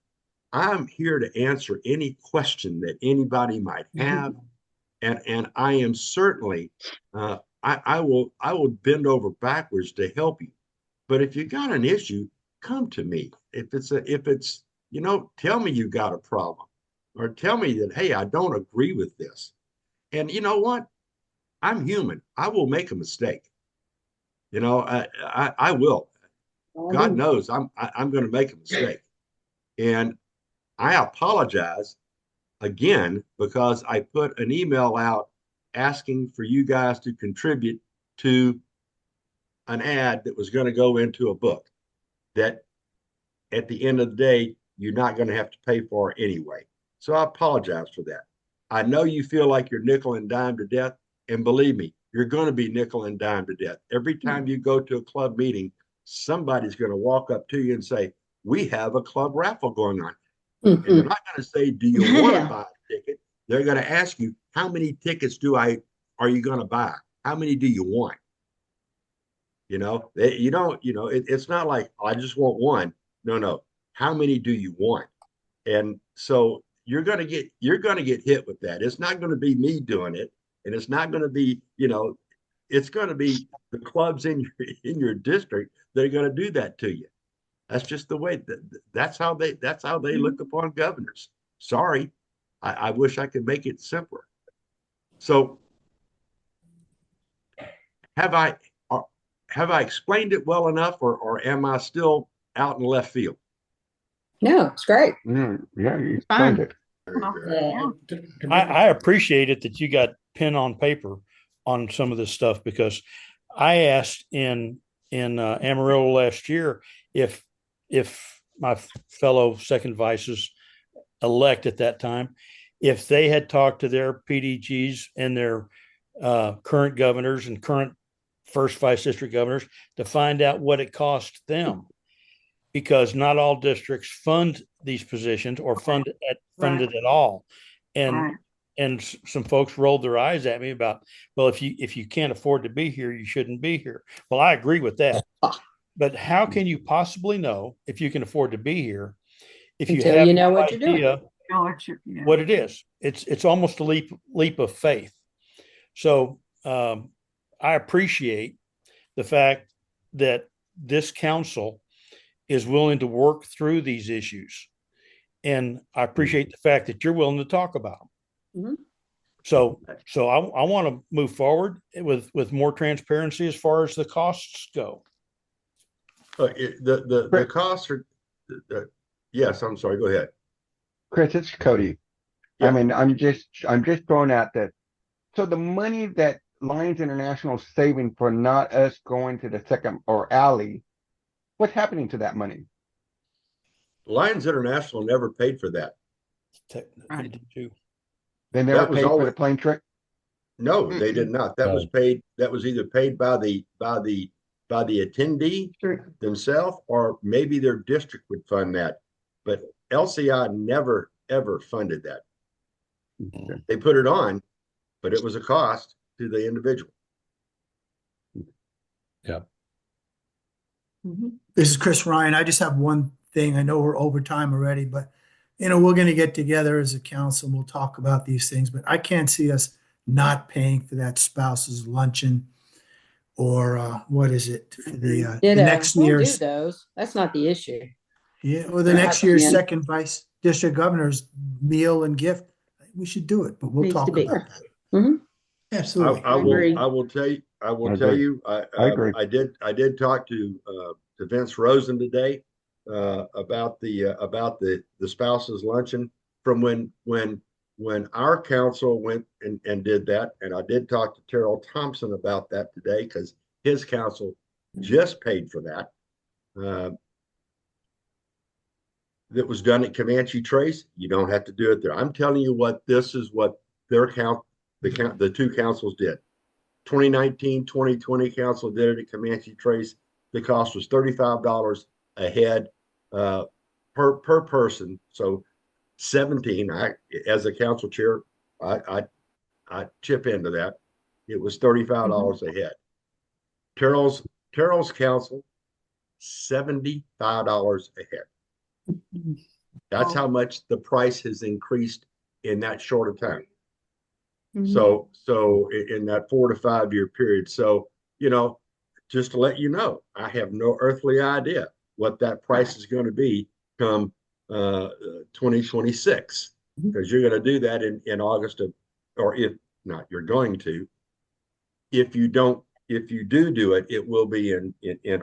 A: I'm here to answer any question that anybody might have. And I am certainly, I will bend over backwards to help you. But if you got an issue, come to me. If it's, tell me you got a problem, or tell me that, hey, I don't agree with this. And you know what? I'm human. I will make a mistake. I will. God knows I'm going to make a mistake. And I apologize again because I put an email out asking for you guys to contribute to an ad that was going to go into a book that at the end of the day, you're not going to have to pay for anyway. So I apologize for that. I know you feel like you're nickel and dime to death. And believe me, you're going to be nickel and dime to death. Every time you go to a club meeting, somebody's going to walk up to you and say, we have a club raffle going on. And they're not going to say, do you want to buy a ticket? They're going to ask you, how many tickets are you going to buy? How many do you want? It's not like, I just want one. No. How many do you want? And so you're going to get hit with that. It's not going to be me doing it. And it's not going to be, it's going to be the clubs in your district that are going to do that to you. That's just the way that's how they look upon governors. Sorry. I wish I could make it simpler. So have I explained it well enough, or am I still out in left field?
M: No, it's great.
K: Yeah, you explained it.
H: I appreciate it that you got pen on paper on some of this stuff, because I asked in Amarillo last year if my fellow second vices elect at that time, if they had talked to their PDGs and their current governors and current first vice district governors to find out what it cost them, because not all districts fund these positions or fund it at all. And some folks rolled their eyes at me about, well, if you can't afford to be here, you shouldn't be here. Well, I agree with that. but how can you possibly know if you can afford to be here if you
M: Until
H: have
M: you know
H: no
M: what you're doing.
H: idea
J: Yeah.
H: what it is? It's almost a leap of faith. So I appreciate the fact that this council is willing to work through these issues, and I appreciate the fact that you're willing to talk about them.
M: Mhm.
H: So I want to move forward with more transparency as far as the costs go.
A: The costs are, yes, I'm sorry, go ahead.
K: Chris, it's Cody. I
A: Yeah.
K: mean, I'm just throwing out that. So the money that Lions International is saving for not us going to the second or alley, what's happening to that money?
A: Lions International never paid for that.
J: Right.
K: They never
A: That was
K: paid for the
A: always,
K: plane trip.
A: no, they did not. That was paid, that was either paid by the attendee
B: Sure.
A: themselves, or maybe their district would fund that. But LCI never, ever funded that. They put it on, but it was a cost to the individual.
D: Yeah.
C: This is Chris Ryan. I just have one thing. I know we're over time already, but we're going to get together as a council and we'll talk about these things, but I can't see us not paying for that spouse's luncheon or what is it? The next
M: We'll do
C: year's,
M: those. That's not the issue.
C: yeah, or the
M: They're
C: next
M: not
C: year's
M: in.
C: second vice district governor's meal and gift. We should do it, but we'll
G: Needs to
C: talk
G: be.
C: about that.
M: Mhm.
C: Absolutely.
A: I
G: agree.
A: will tell you,
K: I agree. I agree.
A: I did talk to Vince Rosen today about the spouses luncheon from when our council went and did that. And I did talk to Terrell Thompson about that today because his council just paid for that. That was done at Comanche Trace. You don't have to do it there. I'm telling you what, this is what the two councils did. 2019, 2020 council did it at Comanche Trace. The cost was $35 a head per person. So 17. As a council chair, I chip into that. It was $35 a head. Terrell's council, $75 a head. That's how much the price has increased in that short of time. So in that 4 to 5 year period. So, just to let you know, I have no earthly idea what that price is going to be come 2026, because you're going to do that in August or if not, you're going to. If you do it, it will be in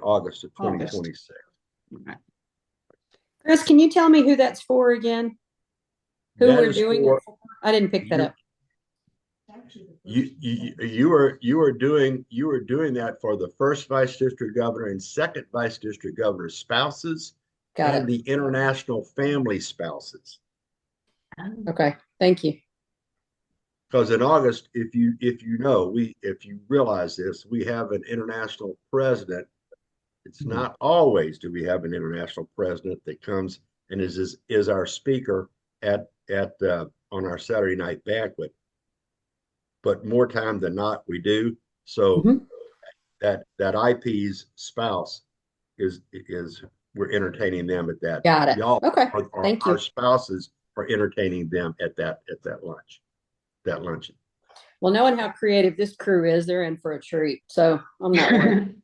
A: August of 2026.
M: Right. Chris, can you tell me who that's for again? Who
A: That
M: we're
A: is
M: doing it for? I didn't pick that up.
A: You were doing that for the first vice district governor and second vice district governor's spouses and the international family spouses.
M: Okay, thank you.
A: Because in August, if you realize this, we have an international president. It's not always do we have an international president that comes and is our speaker at on our Saturday night banquet. But more time than not, we do. So that IP's spouse is we're entertaining them at that.
M: Got it.
A: Y'all
M: Okay. Thank you.
A: Our spouses are entertaining them at that luncheon.
M: Well, knowing how creative this crew is, they're in for a treat. So I'm not worried.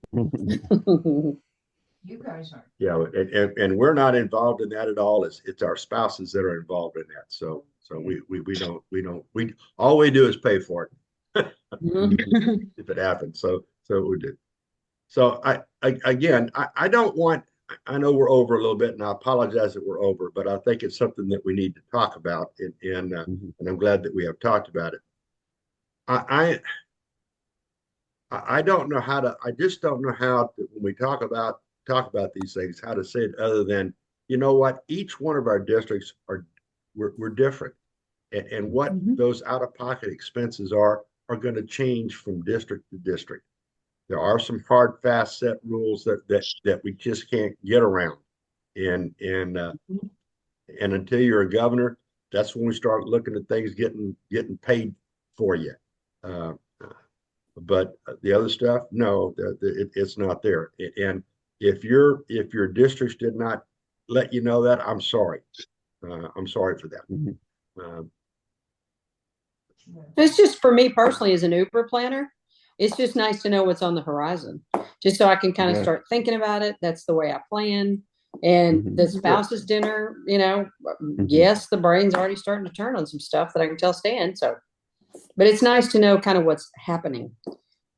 J: You guys are.
A: Yeah, and we're not involved in that at all. It's our spouses that are involved in that. So we all we do is pay for it if it happens. So we do. So I don't want. I know we're over a little bit, and I apologize that we're over, but I think it's something that we need to talk about, and I'm glad that we have talked about it. I don't know how to. I just don't know how to, when we talk about these things, how to say it other than, you know what, each one of our districts we're different, and what those out-of-pocket expenses are going to change from district to district. There are some hard, fast set rules that we just can't get around, and until you're a governor, that's when we start looking at things getting paid for you. But the other stuff, no, it's not there. And If your districts did not let you know that, I'm sorry. I'm sorry for that.
M: It's just for me personally as an Uber planner, it's just nice to know what's on the horizon, just so I can kind of start thinking about it. That's the way I plan. And the spouse's dinner, yes, the brain's already starting to turn on some stuff that I can tell Stan. So, but it's nice to know kind of what's happening.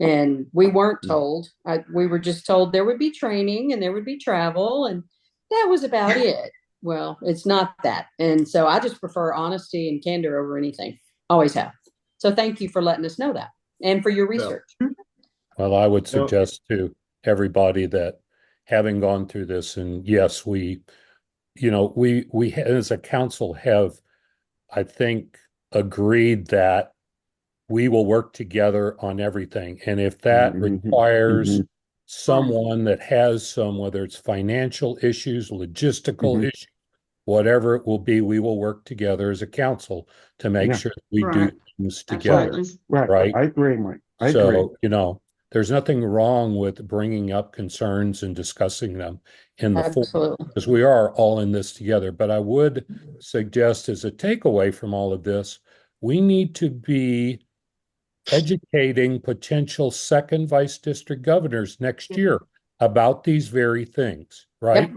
M: And we weren't told. We were just told there would be training and there would be travel, and that was about it. Well, it's not that. And so I just prefer honesty and candor over anything. Always have. So thank you for letting us know that and for your research.
D: Well, I would suggest to everybody that having gone through this, and yes, we as a council have, I think, agreed that we will work together on everything. And if that requires someone that has some, whether it's financial issues, logistical issues, whatever it will be, we will work together as a council to make sure that we do things together. Right.
K: I agree, Mike. I
D: agree.
K: agree.
D: There's nothing wrong with bringing up concerns and discussing them in the forum, because we are all in this together. But I would suggest, as a takeaway from all of this, we need to be educating potential second vice district governors next year about these very things, right?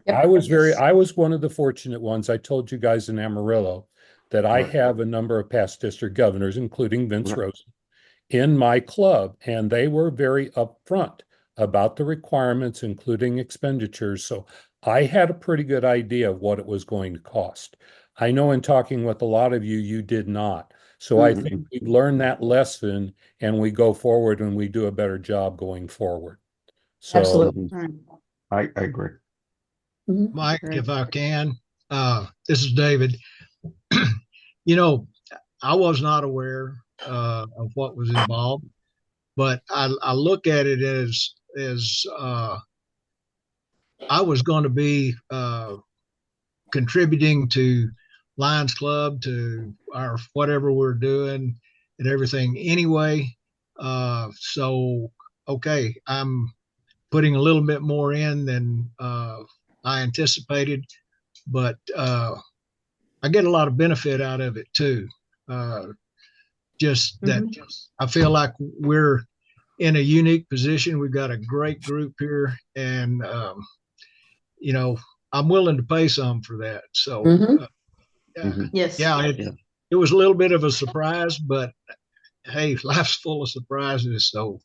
D: I was one of the fortunate ones. I told you guys in Amarillo that I have a number of past district governors, including Vince Rosen, in my club, and they were very upfront about the requirements, including expenditures. So I had a pretty good idea of what it was going to cost. I know in talking with a lot of you, you did not. So I think we learn that lesson and we go forward and we do a better job going forward. So
M: absolutely.
K: I agree.
N: Mike, if I can, this is David. I was not aware of what was involved, but I look at it as I was going to be contributing to Lions Club, to our whatever we're doing and everything anyway. So, okay, I'm putting a little bit more in than I anticipated, but I get a lot of benefit out of it too. Just that I feel like we're in a unique position. We've got a great group here, and I'm willing to pay some for that. So,
G: Yes.
N: It was a little bit of a surprise, but hey, life's full of surprises. So,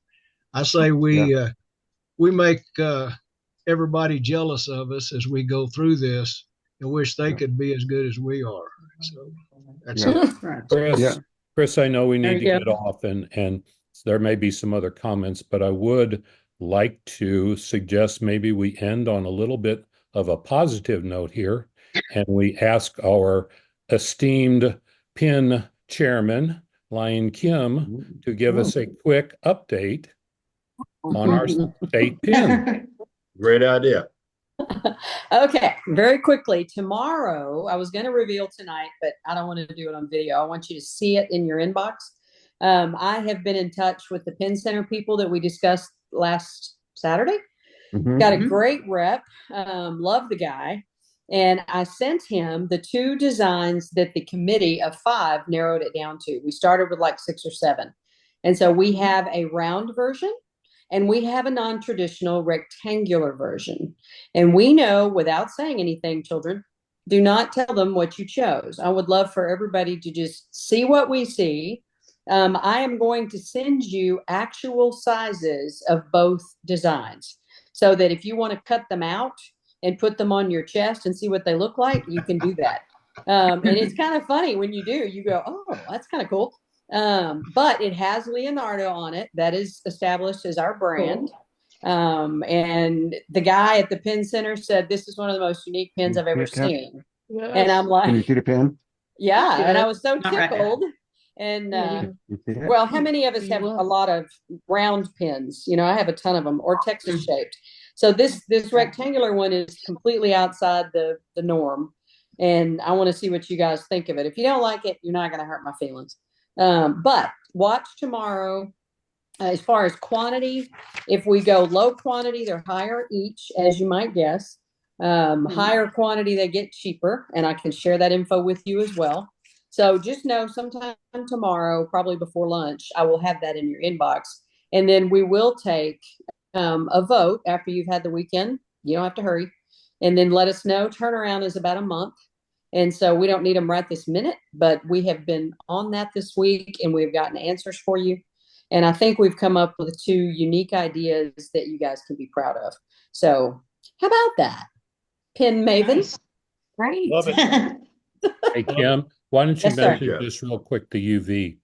N: I say we make everybody jealous of us as we go through this, and wish they could be as good as we are. So that's it.
D: Chris, I know we need to get off, and there may be some other comments, but I would like to suggest maybe we end on a little bit of a positive note here, and we ask our esteemed PIN chairman, Lion Kim, to give us a quick update on our state PIN.
A: Great idea.
M: Okay, very quickly. Tomorrow, I was going to reveal tonight, but I don't want to do it on video. I want you to see it in your inbox. I have been in touch with the Penn Center people that we discussed last Saturday. Got a great rep. Love the guy. And I sent him the 2 designs that the committee of 5 narrowed it down to. We started with like 6 or 7. And so we have a round version and we have a non-traditional rectangular version. And we know, without saying anything, children, do not tell them what you chose. I would love for everybody to just see what we see. I am going to send you actual sizes of both designs so that if you want to cut them out and put them on your chest and see what they look like, you can do that. And it's kind of funny when you do, you go, oh, that's kind of cool. But it has Leonardo on it. That is established as our brand. And the guy at the Penn Center said, this is one of the most unique pins I've ever seen. Yes. And I'm like,
K: can you see the pin?
M: Yeah. And I was so tickled. And well, how many of us have a lot of round pins? I have a ton of them, or Texas shaped. So this rectangular one is completely outside the norm. And I want to see what you guys think of it. If you don't like it, you're not going to hurt my feelings. But watch tomorrow. As far as quantity, if we go low quantity, they're higher each, as you might guess. Higher quantity, they get cheaper, and I can share that info with you as well. So just know sometime tomorrow, probably before lunch, I will have that in your inbox. And then we will take a vote after you've had the weekend. You don't have to hurry. And then let us know. Turnaround is about a month. And so we don't need them right this minute, but we have been on that this week and we've gotten answers for you. And I think we've come up with 2 unique ideas that you guys can be proud of. So how about that? Pin Maven.
G: Nice.
J: Great.
H: Love it.
D: Hey, Kim, why don't you
M: Yes, sir.
D: mention just real quick the UV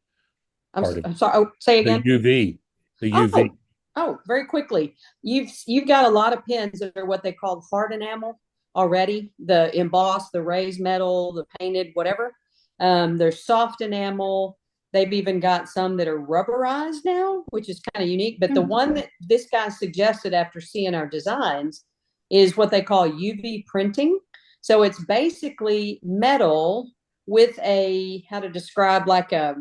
M: I'm
D: part of
M: I'm sorry. Oh, say
D: the
M: again.
D: UV, the UV.
M: Oh, very quickly. You've got a lot of pins that are what they call hard enamel already. The embossed, the raised metal, the painted, whatever. There's soft enamel. They've even got some that are rubberized now, which is kind of unique. But the one that this guy suggested after seeing our designs is what they call UV printing. So it's basically metal with a, how to describe, like a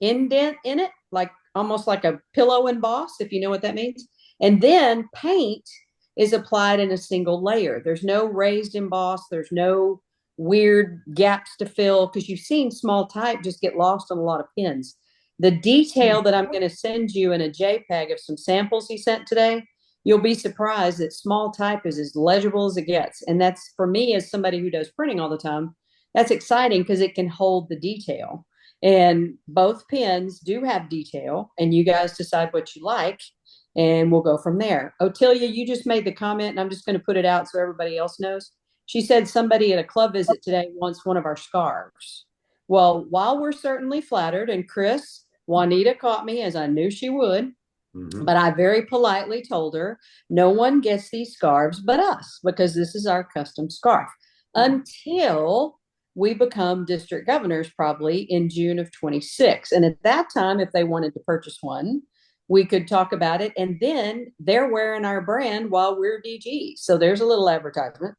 M: indent in it, like almost like a pillow emboss, if you know what that means. And then paint is applied in a single layer. There's no raised emboss. There's no weird gaps to fill, because you've seen small type just get lost on a lot of pins. The detail that I'm going to send you in a JPEG of some samples he sent today, you'll be surprised that small type is as legible as it gets. And that's, for me, as somebody who does printing all the time, that's exciting because it can hold the detail. And both pins do have detail, and you guys decide what you like, and we'll go from there. Otilia, you just made the comment, and I'm just going to put it out so everybody else knows. She said somebody at a club visit today wants one of our scarves. Well, while we're certainly flattered, and Chris, Juanita caught me as I knew she would, but I very politely told her, no one gets these scarves but us, because this is our custom scarf. Until we become district governors, probably in June of 26. And at that time, if they wanted to purchase one, we could talk about it. And then they're wearing our brand while we're DG. So there's a little advertisement,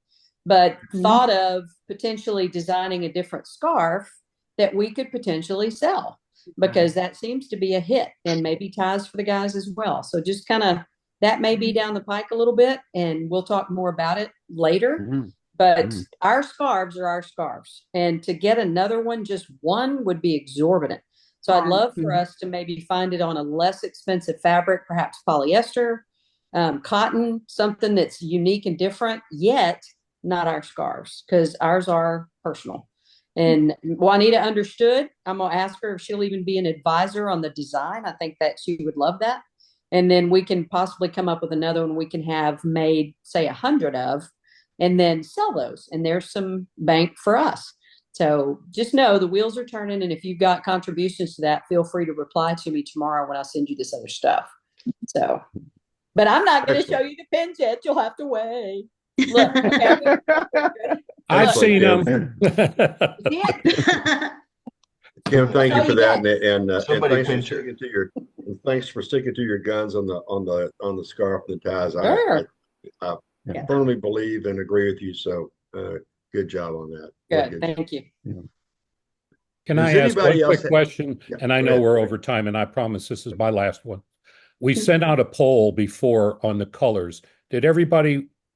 M: but thought of potentially designing a different scarf that we could potentially sell, because that seems to be a hit, and maybe ties for the guys as well. So just kind of, that may be down the pike a little bit, and we'll talk more about it later. But our scarves are our scarves. And to get another one, just one, would be exorbitant. So I'd love for us to maybe find it on a less expensive fabric, perhaps polyester, cotton, something that's unique and different, yet not our scarves, because ours are personal. And Juanita understood. I'm going to ask her if she'll even be an advisor on the design. I think that she would love that. And then we can possibly come up with another one we can have made, say, 100 of, and then sell those. And there's some bank for us. So just know the wheels are turning. And if you've got contributions to that, feel free to reply to me tomorrow when I send you this other stuff. So, but I'm not going to show you the pins yet. You'll have to wait. Look, Kevin,
A: I've seen them. Kim, thank you for that, and thanks for sticking to your guns on the scarf and the ties. I firmly believe and agree with you. So good job on that.
M: Good, thank you.
D: Can I ask one quick question? Yeah, and I know we're over time, and I promise this is my last one. We sent out a poll before on the colors.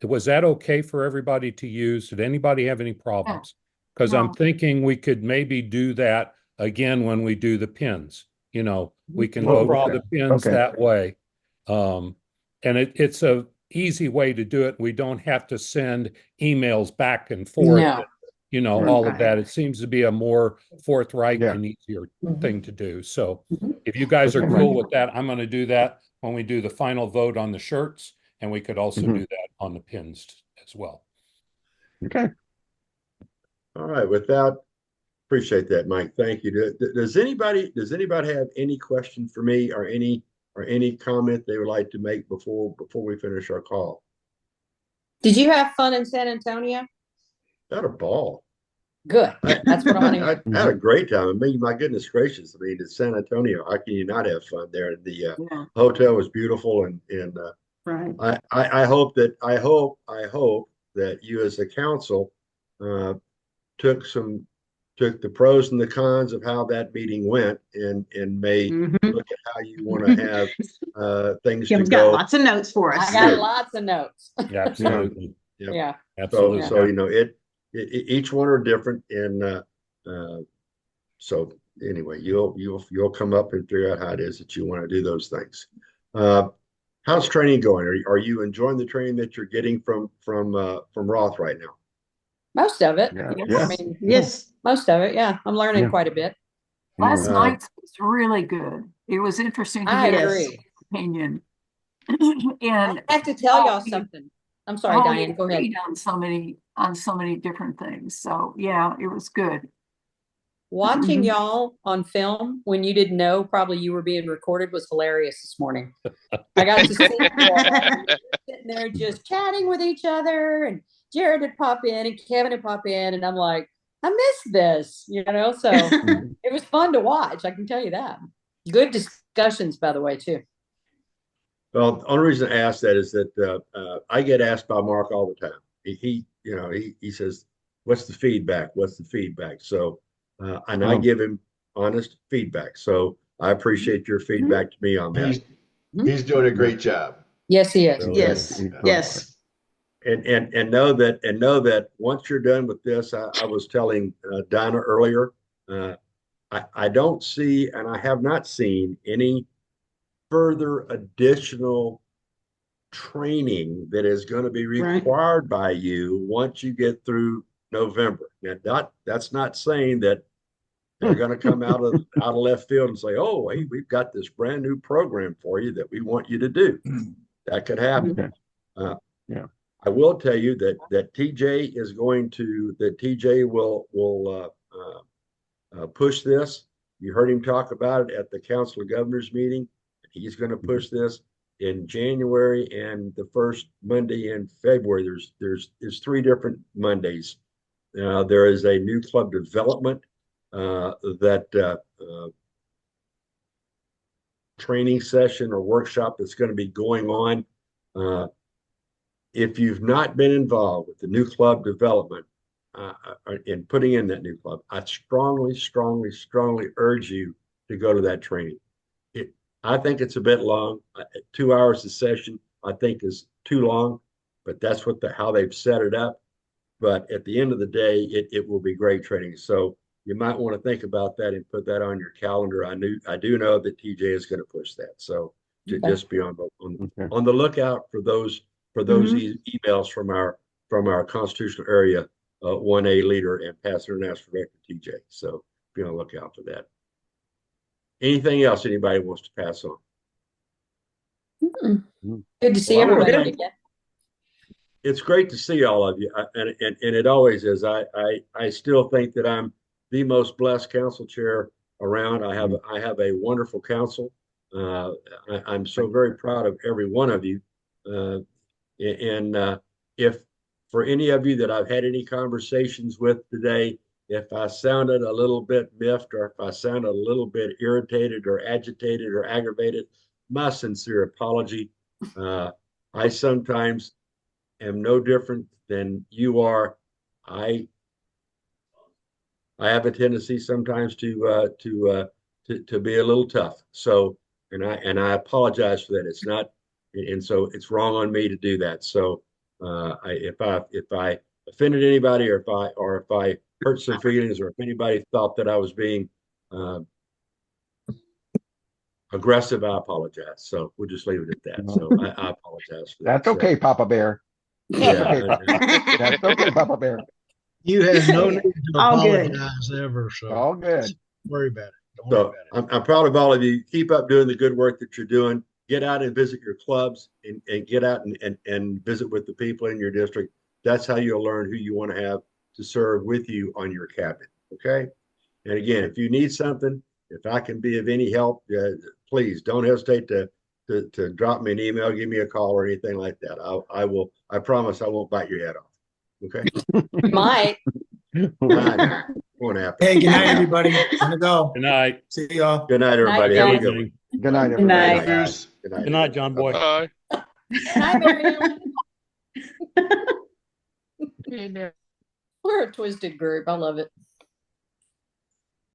D: Was that okay for everybody to use? Did anybody have any problems? Because I'm thinking we could maybe do that again when we do the pins. You know, we can vote for the pins that way. And it's a easy way to do it. We don't have to send emails back and forth. No. All of that. It seems to be a more forthright and easier thing to do. So if you guys are cool with that, I'm going to do that when we do the final vote on the shirts. And we could also do that on the pins as well.
K: Okay.
A: All right. Appreciate that, Mike. Thank you. Does anybody have any question for me, or any comment they would like to make before we finish our call?
M: Did you have fun in San Antonio?
A: Had a ball.
M: Good. That's what I want to hear.
A: I had a great time. I mean, my goodness gracious. I mean, it's San Antonio. How can you not have fun there? The hotel was beautiful, and
J: right.
A: I hope that you as a council took some took the pros and the cons of how that meeting went and may look at how you want to have things
G: Kim's
A: to
G: got
A: go.
G: lots of notes for us.
M: I got lots of notes.
D: Absolutely.
M: Yeah.
D: Absolutely.
A: So you know, each one are different, and so anyway, you'll come up and figure out how it is that you want to do those things. How's training going? Are you enjoying the training that you're getting from Roth right now?
M: Most of it.
K: Yeah.
M: I mean,
G: Yes.
M: most of it. Yeah. I'm learning
K: Yeah.
M: quite a bit.
J: Last night's was really good. It was interesting to
M: I
J: hear
M: agree.
J: his opinion.
M: I have to tell y'all something. I'm sorry, Diane. Go ahead.
J: On so many different things. So yeah, it was good.
M: Watching y'all on film when you didn't know probably you were being recorded was hilarious this morning. I got to see you all sitting there just chatting with each other, and Jared would pop in and Kevin would pop in, and I'm like, I missed this, you know. So it was fun to watch. I can tell you that. Good discussions, by the way, too.
A: Well, the only reason I ask that is that I get asked by Mark all the time. He says, "What's the feedback? What's the feedback?" So, and I give him honest feedback. So I appreciate your feedback to me on that.
E: He's doing a great job.
M: Yes, he is.
G: Yes. Yes.
A: And know that once you're done with this, I was telling Donna earlier, I don't see, and I have not seen any further additional training that is going to be required by you once you get through November. Now, that's not saying that they're going to come out of left field and say, "Oh, hey, we've got this brand new program for you that we want you to do." That could happen.
K: Yeah.
A: I will tell you that TJ is going to TJ will push this. You heard him talk about it at the Council of Governors meeting. He's going to push this in January and the first Monday in February. There's 3 different Mondays. There is a new club development training session or workshop that's going to be going on. If you've not been involved with the new club development in putting in that new club, I strongly, strongly, strongly urge you to go to that training. I think it's a bit long. 2 hours a session, I think, is too long, but that's how they've set it up. But at the end of the day, it will be great training. So you might want to think about that and put that on your calendar. I do know that TJ is going to push that. So just be on the lookout for those emails from our constitutional area 1A leader and past international director TJ. So be on the lookout for that. Anything else anybody wants to pass on?
M: Good to see everybody again.
A: It's great to see all of you, and it always is. I still think that I'm the most blessed council chair around. I have a wonderful council. I'm so very proud of every one of you. If for any of you that I've had any conversations with today, if I sounded a little bit miffed or if I sounded a little bit irritated or agitated or aggravated, my sincere apology. I sometimes am no different than you are. I have a tendency sometimes to be a little tough. So, and I apologize for that. It's not, and so it's wrong on me to do that. So, if I offended anybody, or if I hurt some feelings, or if anybody thought that I was being aggressive, I apologize. So we'll just leave it at that. So I apologize for that.
K: That's okay, Papa Bear.
A: Yeah.
K: That's okay, Papa Bear.
N: You have no need to
G: All good.
N: apologize ever. So
K: All good.
N: don't worry about it. Don't worry about it.
A: I'm proud of all of you. Keep up doing the good work that you're doing. Get out and visit your clubs and get out and visit with the people in your district. That's how you'll learn who you want to have to serve with you on your cabinet. Okay. And again, if you need something, if I can be of any help, please don't hesitate to drop me an email, give me a call, or anything like that. I will. I promise I won't bite your head off. Okay.
M: You might.
A: Won't happen.
C: Hey, good night, everybody. I'm gonna go.
D: Good night.
C: See y'all.
A: Good night, everybody. Have a good one.
K: Good night, everybody.
A: Good night.
H: Good night, John Boy.
O: Bye.
M: Hi, Mary Ellen.
L: Hey there.
M: We're a twisted group. I love it.